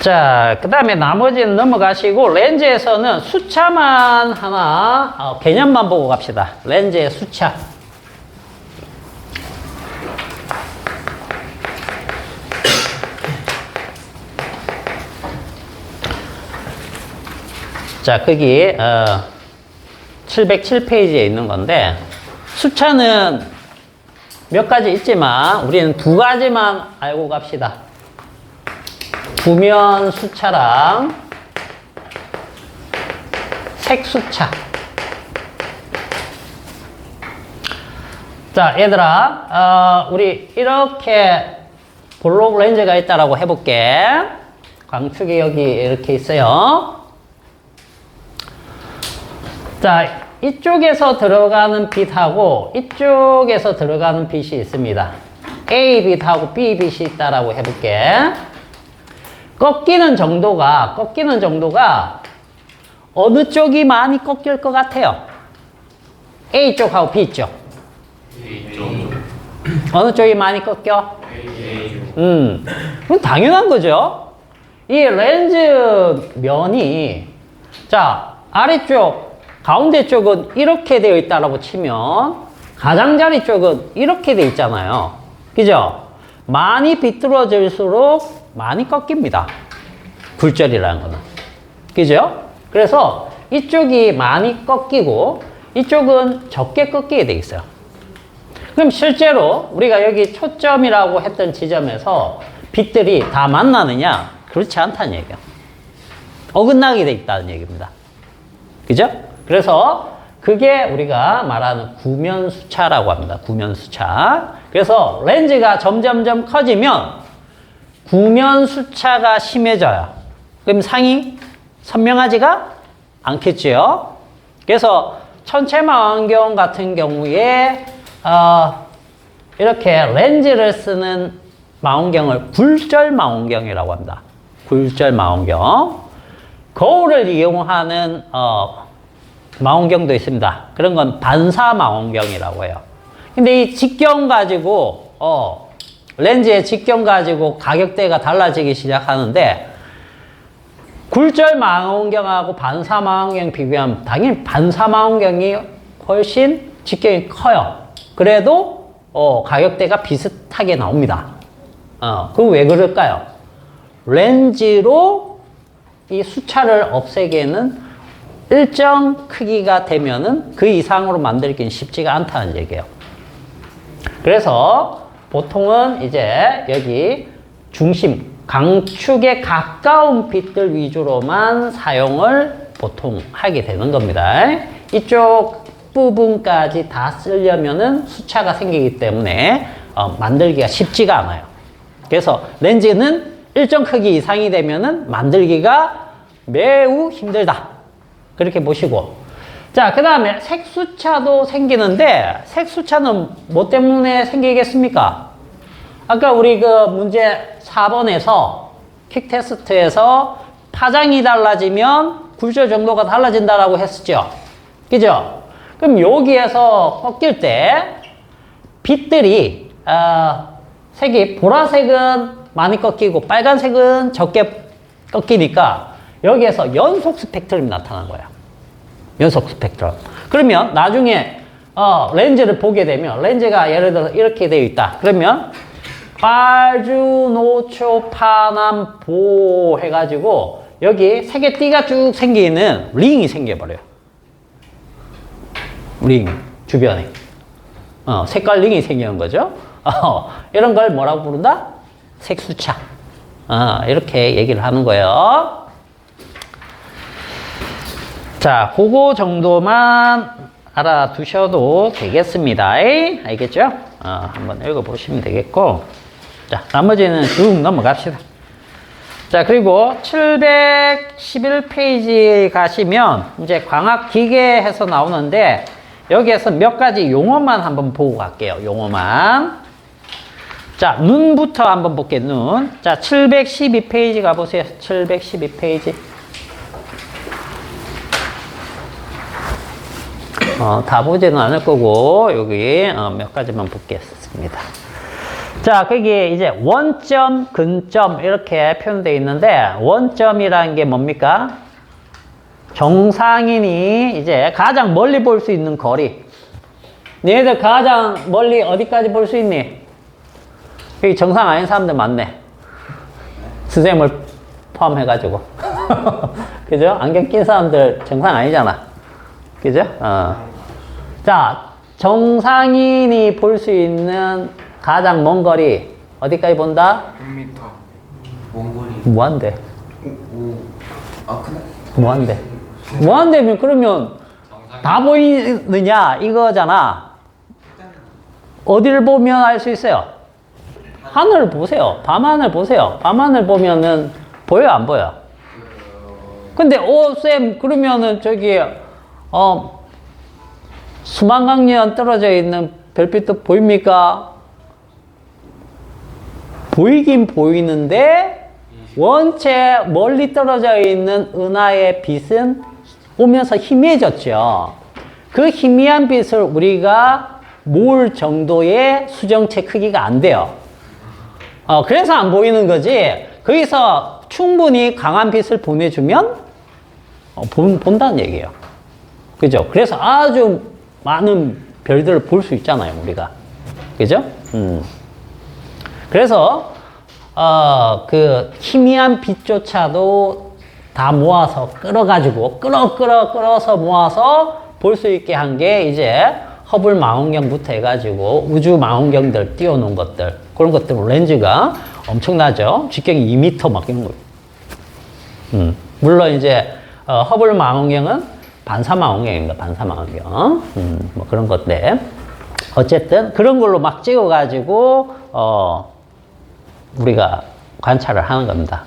자, 그 다음에 나머지는 넘어가시고 렌즈에서는 수차만 하나 개념만 보고 갑시다. 렌즈의 수차. 자, 거기 707페이지에 있는 건데 수차는 몇 가지 있지만 우리는 두 가지만 알고 갑시다. 구면 수차랑 색 수차. 자, 얘들아, 우리 이렇게 볼록 렌즈가 있다라고 해볼게. 광축이 여기 이렇게 있어요. 자, 이쪽에서 들어가는 빛하고 이쪽에서 들어가는 빛이 있습니다. A 빛하고 B 빛이 있다라고 해볼게. 꺾이는 정도가 어느 쪽이 많이 꺾일 것 같아요? A 쪽하고 B 쪽. 어느 쪽이 많이 꺾여? 그건 당연한 거죠. 이 렌즈 면이, 자, 아래쪽, 가운데 쪽은 이렇게 되어 있다라고 치면 가장자리 쪽은 이렇게 되어 있잖아요. 그죠? 많이 비뚤어질수록 많이 꺾입니다. 굴절이라는 거는. 그죠? 그래서 이쪽이 많이 꺾이고 이쪽은 적게 꺾이게 돼 있어요. 그럼 실제로 우리가 여기 초점이라고 했던 지점에서 빛들이 다 만나느냐? 그렇지 않다는 얘기예요. 어긋나게 돼 있다는 얘기입니다. 그죠? 그래서 그게 우리가 말하는 구면수차라고 합니다. 구면수차. 그래서 렌즈가 점점점 커지면 구면수차가 심해져요. 그럼 상이 선명하지가 않겠지요. 그래서 천체망원경 같은 경우에 이렇게 렌즈를 쓰는 망원경을 굴절망원경이라고 합니다. 굴절망원경. 거울을 이용하는 망원경도 있습니다. 그런 건 반사망원경이라고 해요. 근데 이 직경 가지고 렌즈의 직경 가지고 가격대가 달라지기 시작하는데 굴절망원경하고 반사망원경 비교하면 당연히 반사망원경이 훨씬 직경이 커요. 그래도 가격대가 비슷하게 나옵니다. 그럼 왜 그럴까요? 렌즈로 이 수차를 없애기에는 일정 크기가 되면은 그 이상으로 만들기는 쉽지가 않다는 얘기예요. 그래서 보통은 이제 여기 중심, 강축에 가까운 빛들 위주로만 사용을 보통 하게 되는 겁니다. 이쪽 부분까지 다 쓰려면은 수차가 생기기 때문에 만들기가 쉽지가 않아요. 그래서 렌즈는 일정 크기 이상이 되면은 만들기가 매우 힘들다. 그렇게 보시고. 자, 그 다음에 색수차도 생기는데, 색수차는 뭐 때문에 생기겠습니까? 아까 우리 그 문제 4번에서, 킥 테스트에서 파장이 달라지면 굴절 정도가 달라진다라고 했었죠. 그죠? 그럼 여기에서 꺾일 때, 빛들이, 색이 보라색은 많이 꺾이고 빨간색은 적게 꺾이니까 여기에서 연속 스펙트럼이 나타난 거예요. 연속 스펙트럼. 그러면 나중에 렌즈를 보게 되면 렌즈가 예를 들어서 이렇게 되어 있다. 그러면 빨주, 노초, 파남, 보 해가지고 여기 색의 띠가 쭉 생기는 링이 생겨버려요. 링 주변에 색깔 링이 생기는 거죠. 이런 걸 뭐라고 부른다? 색수차. 이렇게 얘기를 하는 거예요. 자, 그거 정도만 알아두셔도 되겠습니다. 에이? 알겠죠? 한번 읽어보시면 되겠고. 자, 나머지는 쭉 넘어갑시다. 자, 그리고 711페이지 가시면 이제 광학기계 해서 나오는데 여기에서 몇 가지 용어만 한번 보고 갈게요. 용어만. 자, 눈부터 한번 볼게요. 눈. 자, 712페이지 가보세요. 712페이지. 다 보지는 않을 거고 여기 몇 가지만 보겠습니다. 자, 거기에 이제 원점, 근점 이렇게 표현되어 있는데 원점이라는 게 뭡니까? 정상인이 이제 가장 멀리 볼 수 있는 거리. 얘네들 가장 멀리 어디까지 볼 수 있니? 여기 정상 아닌 사람들 많네. 선생님을 포함해가지고. 그죠? 안경 낀 사람들 정상 아니잖아. 그죠? 자, 정상인이 볼 수 있는 가장 먼 거리 어디까지 본다? 100m. 몽골이. 무한대. 근데? 무한대. 무한대면 그러면 다 보이느냐 이거잖아. 어디를 보면 알 수 있어요? 하늘을 보세요. 밤하늘 보세요. 밤하늘 보면은 보여 안 보여? 근데 쌤 그러면은 저기 수만강 년 떨어져 있는 별빛도 보입니까? 보이긴 보이는데 원체 멀리 떨어져 있는 은하의 빛은 오면서 희미해졌죠. 그 희미한 빛을 우리가 모을 정도의 수정체 크기가 안 돼요. 그래서 안 보이는 거지. 거기서 충분히 강한 빛을 보내주면 본다는 얘기예요. 그죠? 그래서 아주 많은 별들을 볼 수 있잖아요, 우리가. 그죠? 그래서 그 희미한 빛조차도 다 모아서 끌어가지고 끌어서 모아서 볼 수 있게 한 게 이제 허블 망원경부터 해가지고 우주 망원경들 띄워놓은 것들 그런 것들 렌즈가 엄청나죠. 직경이 2m 막 이런 거. 물론 이제 허블 망원경은 반사 망원경입니다. 반사 망원경. 뭐 그런 것들. 어쨌든 그런 걸로 막 찍어가지고 우리가 관찰을 하는 겁니다.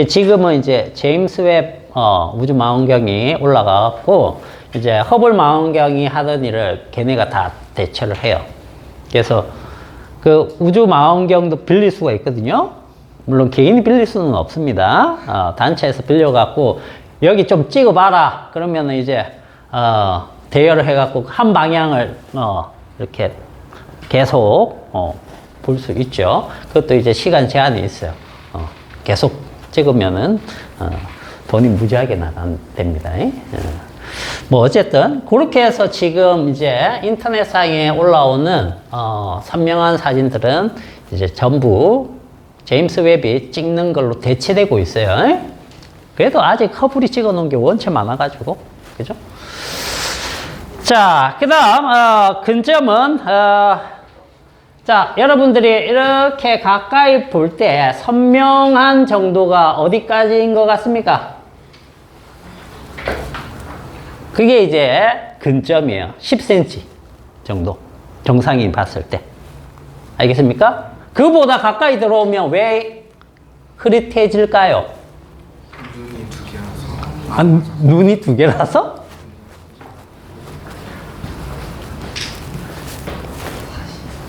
지금은 이제 제임스 웹 우주 망원경이 올라가고 이제 허블 망원경이 하던 일을 걔네가 다 대처를 해요. 그래서 그 우주 망원경도 빌릴 수가 있거든요. 물론 개인이 빌릴 수는 없습니다. 단체에서 빌려갖고 여기 좀 찍어봐라. 그러면은 이제 대여를 해갖고 한 방향을 이렇게 계속 볼 수 있죠. 그것도 이제 시간 제한이 있어요. 계속 찍으면은 돈이 무지하게 나간답니다. 뭐 어쨌든 그렇게 해서 지금 이제 인터넷상에 올라오는 선명한 사진들은 이제 전부 제임스 웹이 찍는 걸로 대체되고 있어요. 그래도 아직 허블이 찍어 놓은 게 원체 많아가지고 그죠? 자, 그 다음 근점은 자, 여러분들이 이렇게 가까이 볼 때 선명한 정도가 어디까지인 것 같습니까? 그게 이제 근점이에요. 10cm 정도. 정상인 봤을 때. 알겠습니까? 그보다 가까이 들어오면 왜 흐릿해질까요? 눈이 두 개라서. 눈이 두 개라서?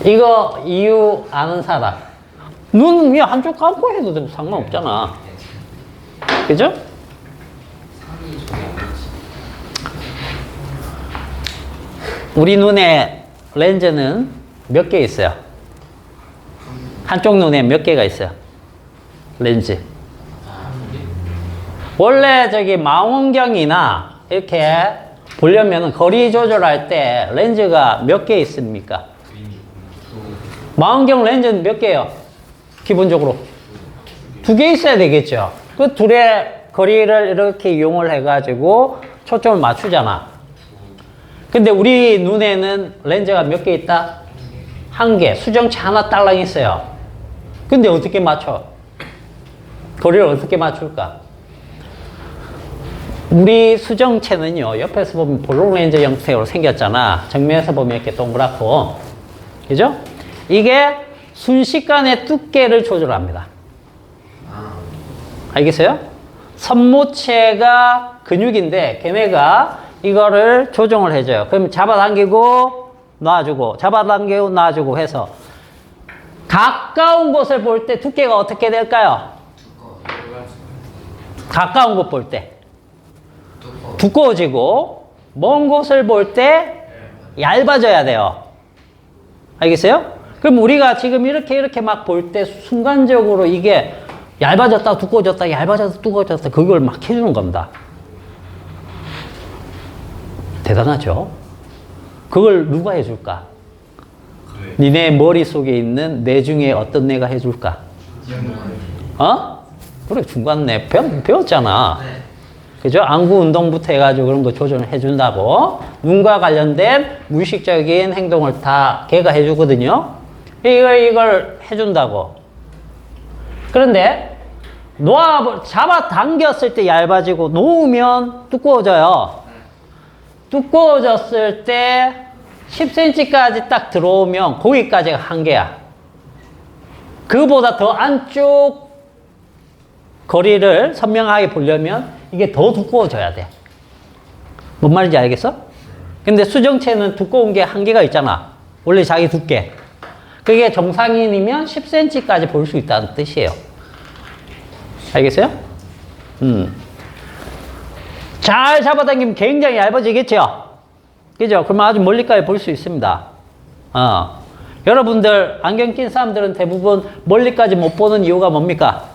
이거 이유 아는 사람? 눈 그냥 한쪽 감고 해도 상관없잖아. 그죠? 우리 눈에 렌즈는 몇 개 있어요? 한쪽 눈에 몇 개가 있어요? 렌즈. 원래 저기 망원경이나 이렇게 보려면 거리 조절할 때 렌즈가 몇 개 있습니까? 망원경 렌즈는 몇 개예요? 기본적으로 두 개 있어야 되겠죠. 그 둘의 거리를 이렇게 이용을 해가지고 초점을 맞추잖아. 근데 우리 눈에는 렌즈가 몇 개 있다? 한 개. 수정체 하나 딸랑 있어요. 근데 어떻게 맞춰? 거리를 어떻게 맞출까? 우리 수정체는요, 옆에서 보면 볼록렌즈 형태로 생겼잖아. 정면에서 보면 이렇게 동그랗고. 그죠? 이게 순식간에 두께를 조절합니다. 알겠어요? 선모체가 근육인데 걔네가 이거를 조정을 해줘요. 그럼 잡아당기고 놔주고 잡아당기고 놔주고 해서 가까운 곳을 볼 때 두께가 어떻게 될까요? 가까운 곳 볼 때 두꺼워지고 먼 곳을 볼 때 얇아져야 돼요. 알겠어요? 그럼 우리가 지금 이렇게 막 볼 때 순간적으로 이게 얇아졌다 두꺼워졌다 얇아졌다 두꺼워졌다 그걸 막 해주는 겁니다. 대단하죠? 그걸 누가 해줄까? 그래. 니네 머릿속에 있는 뇌 중에 어떤 뇌가 해줄까? 어? 그래 중간뇌 배웠잖아. 네. 그죠? 안구 운동부터 해가지고 그런 거 조절을 해준다고. 눈과 관련된 무의식적인 행동을 다 걔가 해주거든요. 이걸 해준다고. 그런데 잡아당겼을 때 얇아지고 놓으면 두꺼워져요. 두꺼워졌을 때 10cm까지 딱 들어오면 거기까지가 한계야. 그보다 더 안쪽 거리를 선명하게 보려면 이게 더 두꺼워져야 돼. 뭔 말인지 알겠어? 근데 수정체는 두꺼운 게 한계가 있잖아. 원래 자기 두께. 그게 정상인이면 10cm까지 볼 수 있다는 뜻이에요. 알겠어요? 잘 잡아당기면 굉장히 얇아지겠죠? 그죠? 그러면 아주 멀리까지 볼 수 있습니다. 여러분들, 안경 낀 사람들은 대부분 멀리까지 못 보는 이유가 뭡니까?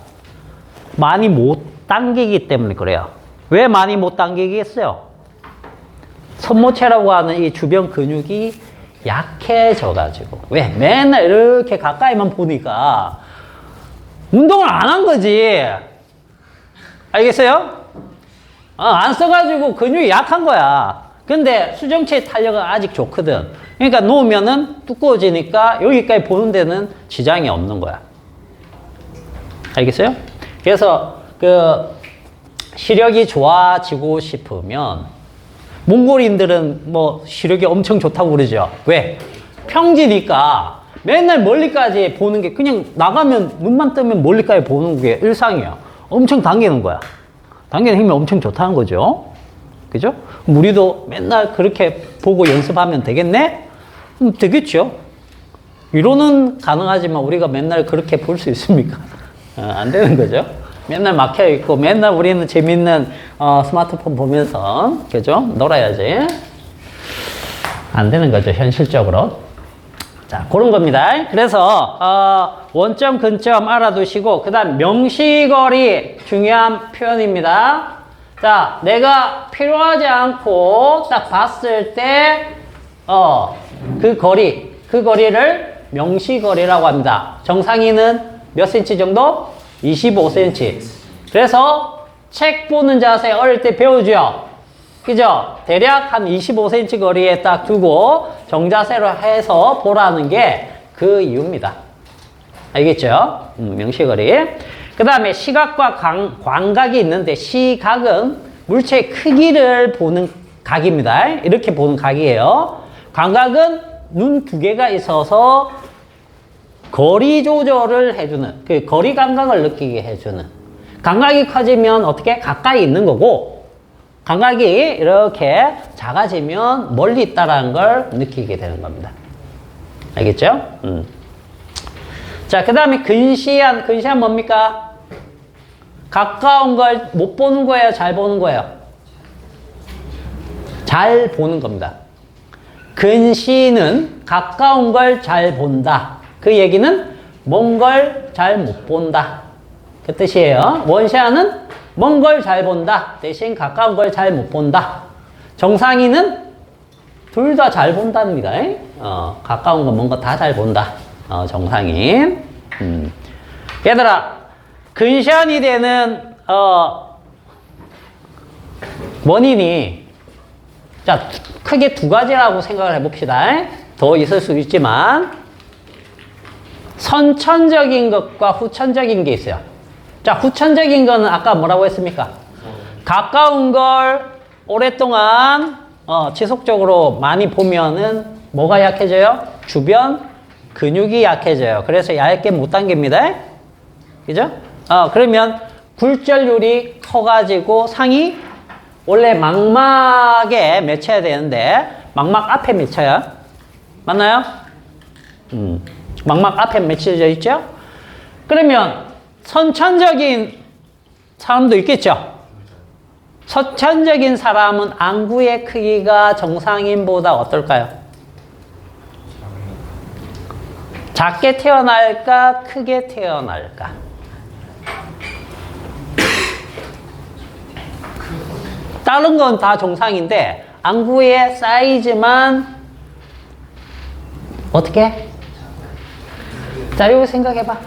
많이 못 당기기 때문에 그래요. 왜 많이 못 당기겠어요? 손모체라고 하는 이 주변 근육이 약해져가지고. 왜? 맨날 이렇게 가까이만 보니까 운동을 안 한 거지. 알겠어요? 안 써가지고 근육이 약한 거야. 근데 수정체의 탄력은 아직 좋거든. 그러니까 놓으면은 두꺼워지니까 여기까지 보는 데는 지장이 없는 거야. 알겠어요? 그래서 시력이 좋아지고 싶으면 몽골인들은 뭐 시력이 엄청 좋다고 그러죠. 왜? 평지니까 맨날 멀리까지 보는 게 그냥 나가면 눈만 뜨면 멀리까지 보는 게 일상이야. 엄청 당기는 거야. 당기는 힘이 엄청 좋다는 거죠. 그죠? 우리도 맨날 그렇게 보고 연습하면 되겠네? 되겠죠. 이론은 가능하지만 우리가 맨날 그렇게 볼 수 있습니까? 안 되는 거죠. 맨날 막혀있고 맨날 우리는 재밌는 스마트폰 보면서 그죠? 놀아야지. 안 되는 거죠. 현실적으로. 자, 그런 겁니다. 그래서 원점, 근점 알아두시고 그 다음 명시거리 중요한 표현입니다. 자, 내가 필요하지 않고 딱 봤을 때 그 거리를 명시거리라고 합니다. 정상인은 몇 cm 정도? 25cm. 그래서 책 보는 자세 어릴 때 배우죠? 그죠? 대략 한 25cm 거리에 딱 두고 정자세로 해서 보라는 게 그 이유입니다. 알겠죠? 명시거리. 그 다음에 시각과 광각이 있는데 시각은 물체의 크기를 보는 각입니다. 이렇게 보는 각이에요. 광각은 눈 두 개가 있어서 거리 조절을 해주는, 그 거리 감각을 느끼게 해주는. 감각이 커지면 어떻게? 가까이 있는 거고, 감각이 이렇게 작아지면 멀리 있다는 걸 느끼게 되는 겁니다. 알겠죠? 자, 그 다음에 근시한 뭡니까? 가까운 걸 못 보는 거예요? 잘 보는 거예요? 잘 보는 겁니다. 근시는 가까운 걸 잘 본다. 그 얘기는 먼 걸 잘 못 본다. 그 뜻이에요. 원시아는 먼 걸 잘 본다. 대신 가까운 걸 잘 못 본다. 정상인은 둘 다 잘 본답니다. 가까운 거, 먼 거 다 잘 본다. 정상인. 얘들아, 근시안이 되는, 원인이, 자, 크게 두 가지라고 생각을 해봅시다. 더 있을 수 있지만, 선천적인 것과 후천적인 게 있어요. 자, 후천적인 거는 아까 뭐라고 했습니까? 가까운 걸 오랫동안 지속적으로 많이 보면은 뭐가 약해져요? 주변 근육이 약해져요. 그래서 얇게 못 당깁니다. 그죠? 그러면 굴절률이 커가지고 상이 원래 망막에 맺혀야 되는데 망막 앞에 맺혀요. 맞나요? 망막 앞에 맺혀져 있죠? 그러면 선천적인 사람도 있겠죠? 선천적인 사람은 안구의 크기가 정상인보다 어떨까요? 작게 태어날까? 크게 태어날까? 다른 건 다 정상인데 안구의 사이즈만 어떻게? 자, 이거 생각해봐.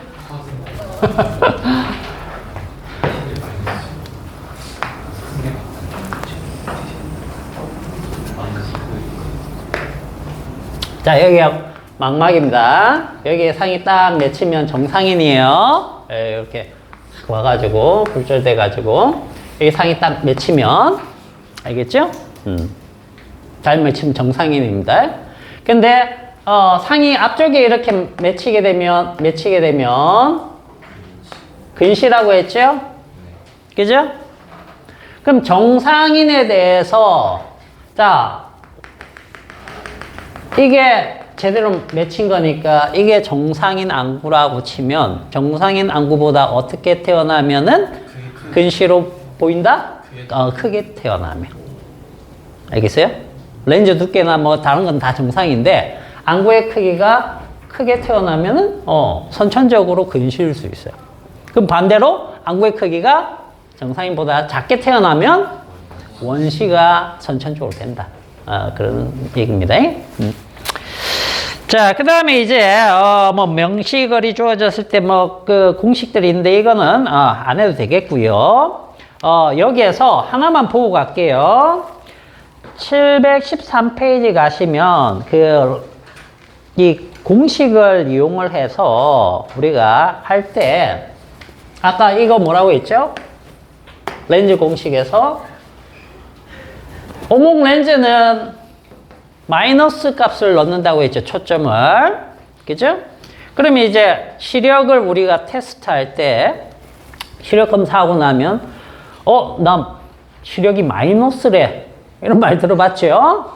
자, 여기가 망막입니다. 여기에 상이 딱 맺히면 정상인이에요. 이렇게 와가지고 굴절돼가지고 여기 상이 딱 맺히면 알겠죠? 잘 맺히면 정상인입니다. 근데 상이 앞쪽에 이렇게 맺히게 되면 근시라고 했죠? 그죠? 그럼 정상인에 대해서 자 이게 제대로 맺힌 거니까 이게 정상인 안구라고 치면 정상인 안구보다 어떻게 태어나면은 근시로 보인다? 크게 태어나면. 알겠어요? 렌즈 두께나 뭐 다른 건 다 정상인데 안구의 크기가 크게 태어나면은 선천적으로 근시일 수 있어요. 그럼 반대로 안구의 크기가 정상인보다 작게 태어나면 원시가 선천적으로 된다. 그런 얘기입니다. 자, 그 다음에 이제, 뭐, 명시거리 주어졌을 때 뭐, 그 공식들이 있는데 이거는, 안 해도 되겠고요. 여기에서 하나만 보고 갈게요. 713페이지 가시면, 이 공식을 이용을 해서 우리가 할 때, 아까 이거 뭐라고 했죠? 렌즈 공식에서, 오목 렌즈는 마이너스 값을 넣는다고 했죠. 초점을. 그죠? 그러면 이제 시력을 우리가 테스트할 때 시력 검사하고 나면 나 시력이 마이너스래. 이런 말 들어봤죠?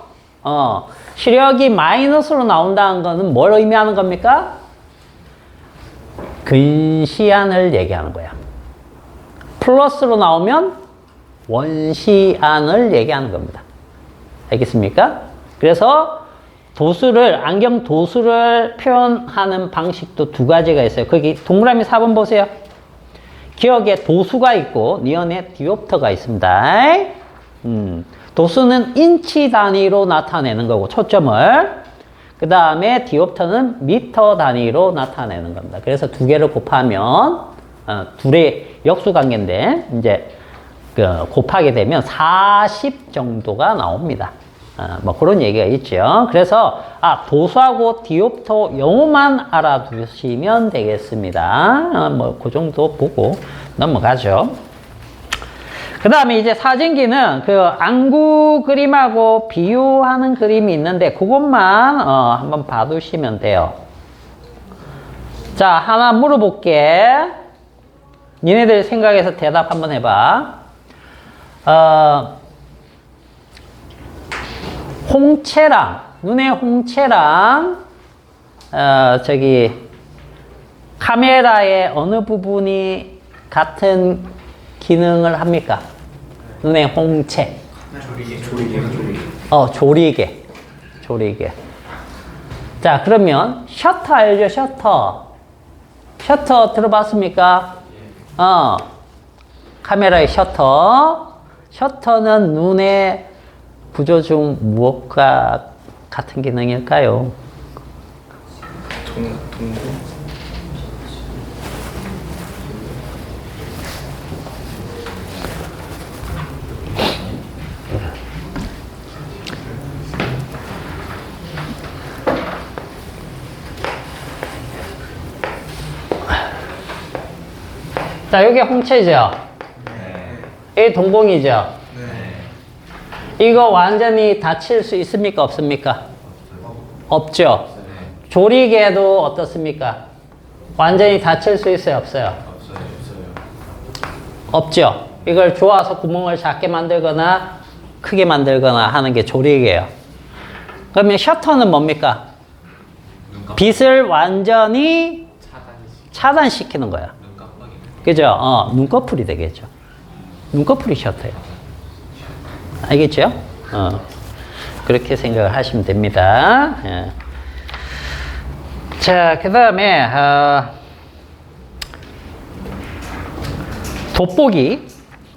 시력이 마이너스로 나온다는 거는 뭘 의미하는 겁니까? 근시안을 얘기하는 거야. 플러스로 나오면 원시안을 얘기하는 겁니다. 알겠습니까? 그래서 안경 도수를 표현하는 방식도 두 가지가 있어요. 거기 동그라미 4번 보세요. 기억에 도수가 있고 니은에 디옵터가 있습니다. 도수는 인치 단위로 나타내는 거고 초점을 그 다음에 디옵터는 미터 단위로 나타내는 겁니다. 그래서 두 개를 곱하면 둘의 역수관계인데 이제 곱하게 되면 40 정도가 나옵니다. 뭐 그런 얘기가 있죠. 그래서 도수하고 디옵터 영어만 알아두시면 되겠습니다. 뭐 그 정도 보고 넘어가죠. 그 다음에 이제 사진기는 그 안구 그림하고 비유하는 그림이 있는데 그것만 한번 봐두시면 돼요. 자, 하나 물어볼게. 니네들 생각해서 대답 한번 해봐. 홍채랑 눈의 홍채랑 카메라의 어느 부분이 같은 기능을 합니까? 눈의 홍채. 조리개. 자, 그러면 셔터 알죠? 셔터 들어봤습니까? 카메라의 셔터는 눈의 구조 중 무엇과 같은 기능일까요? 동구? 자, 여기 홍채죠? A 동공이죠. 네. 이거 완전히 닫힐 수 있습니까? 없습니까? 없죠. 네. 조리개도 어떻습니까? 완전히 닫힐 수 있어요? 없어요? 없죠. 이걸 조아서 구멍을 작게 만들거나 크게 만들거나 하는 게 조리개예요. 그러면 셔터는 뭡니까? 빛을 완전히 차단시키는 거야. 그죠? 눈꺼풀이 되겠죠. 눈꺼풀이 셔터예요. 알겠죠? 그렇게 생각을 하시면 됩니다. 예. 자, 그 다음에 돋보기,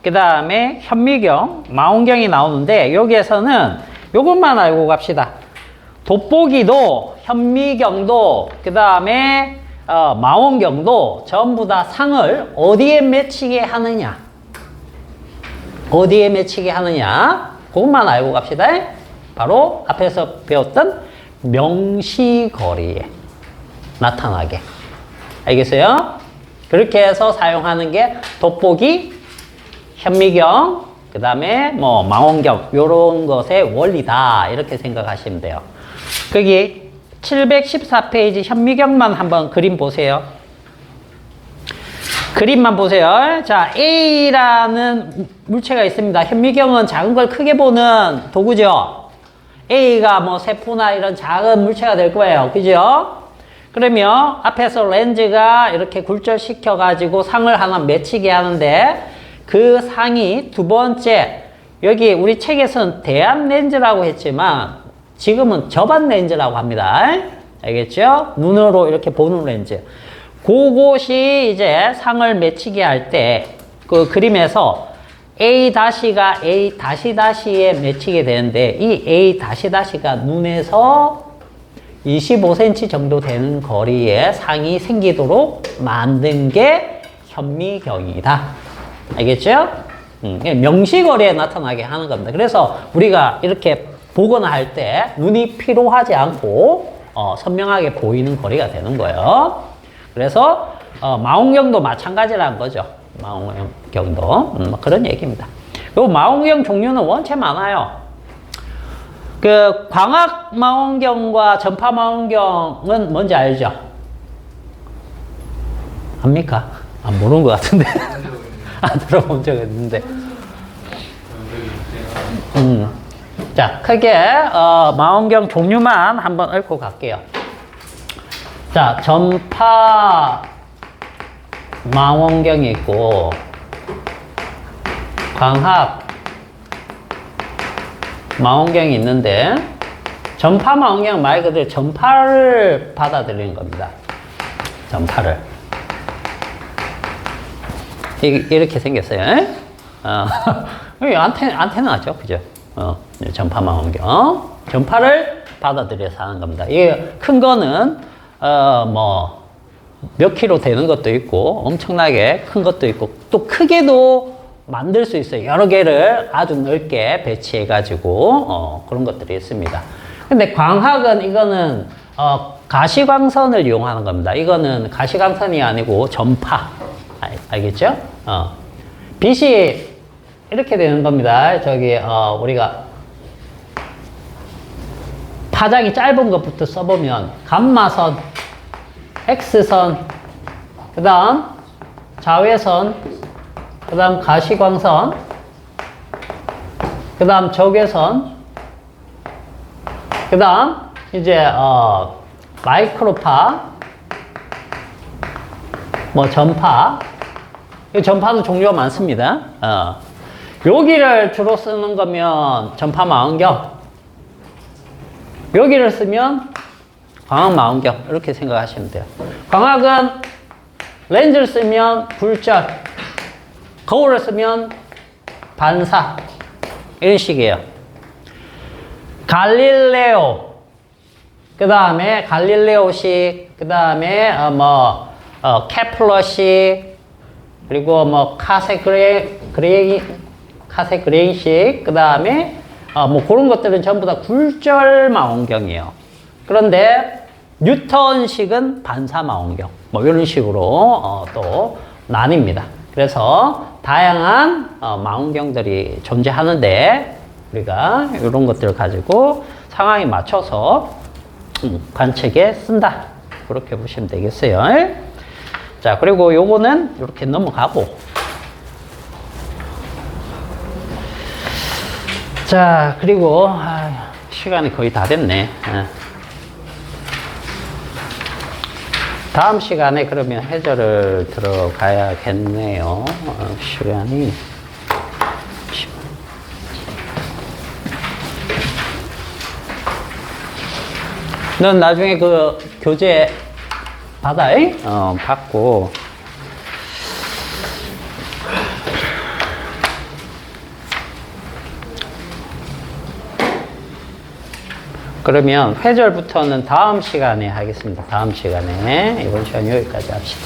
그 다음에 현미경, 망원경이 나오는데 여기에서는 이것만 알고 갑시다. 돋보기도 현미경도 그 다음에 망원경도 전부 다 상을 어디에 맺히게 하느냐, 어디에 맺히게 하느냐, 그것만 알고 갑시다. 바로 앞에서 배웠던 명시거리에 나타나게. 알겠어요? 그렇게 해서 사용하는 게 돋보기, 현미경, 그 다음에 뭐 망원경, 요런 것의 원리다, 이렇게 생각하시면 돼요. 거기 714페이지 현미경만 한번 그림 보세요. 그림만 보세요. 자, A라는 물체가 있습니다. 현미경은 작은 걸 크게 보는 도구죠. A가 뭐 세포나 이런 작은 물체가 될 거예요. 그죠? 그러면 앞에서 렌즈가 이렇게 굴절시켜 가지고 상을 하나 맺히게 하는데, 그 상이 두 번째, 여기 우리 책에서는 대안 렌즈라고 했지만 지금은 접안 렌즈라고 합니다. 알겠죠? 눈으로 이렇게 보는 렌즈. 그곳이 이제 상을 맺히게 할 때 그 그림에서 A-가 A-에 맺히게 되는데, 이 A-가 눈에서 25cm 정도 되는 거리에 상이 생기도록 만든 게 현미경이다. 알겠죠? 명시거리에 나타나게 하는 겁니다. 그래서 우리가 이렇게 보거나 할 때 눈이 피로하지 않고 선명하게 보이는 거리가 되는 거예요. 그래서 망원경도 마찬가지라는 거죠. 망원경도 그런 얘기입니다. 요 망원경 종류는 원체 많아요. 그 광학 망원경과 전파 망원경은 뭔지 알죠? 압니까? 모르는 것 같은데. 들어본 적 있는데. 자, 크게 망원경 종류만 한번 읊고 갈게요. 자, 전파 망원경이 있고 광학 망원경이 있는데, 전파 망원경은 말 그대로 전파를 받아들이는 겁니다. 전파를. 이렇게 생겼어요. 안테나죠, 그죠? 전파 망원경. 전파를 받아들여서 하는 겁니다. 이게 큰 거는, 뭐, 몇 킬로 되는 것도 있고, 엄청나게 큰 것도 있고, 또 크게도 만들 수 있어요. 여러 개를 아주 넓게 배치해가지고, 그런 것들이 있습니다. 근데 광학은 이거는, 가시광선을 이용하는 겁니다. 이거는 가시광선이 아니고 전파. 알겠죠? 빛이 이렇게 되는 겁니다. 저기, 우리가 파장이 짧은 것부터 써보면, 감마선, X선, 그 다음 자외선, 그 다음 가시광선, 그 다음 적외선, 그 다음 이제 마이크로파, 뭐 전파. 이 전파도 종류가 많습니다. 여기를 주로 쓰는 거면 전파 망원경, 여기를 쓰면 광학 망원경, 이렇게 생각하시면 돼요. 광학은 렌즈를 쓰면 굴절, 거울을 쓰면 반사, 이런 식이에요. 갈릴레오, 그 다음에 갈릴레오식, 그 다음에 케플러식, 그리고 뭐 카세그레인식, 그 다음에 뭐 그런 것들은 전부 다 굴절 망원경이에요. 그런데 뉴턴식은 반사 망원경, 뭐 이런 식으로 또 나뉩니다. 그래서 다양한 망원경들이 존재하는데 우리가 이런 것들을 가지고 상황에 맞춰서 관측에 쓴다. 그렇게 보시면 되겠어요. 자, 그리고 요거는 이렇게 넘어가고. 자, 그리고 시간이 거의 다 됐네. 다음 시간에 그러면 해설을 들어가야겠네요. 시간이. 넌 나중에 그 교재 받아, 받고. 그러면 회절부터는 다음 시간에 하겠습니다. 다음 시간에. 이번 시간 여기까지 합시다.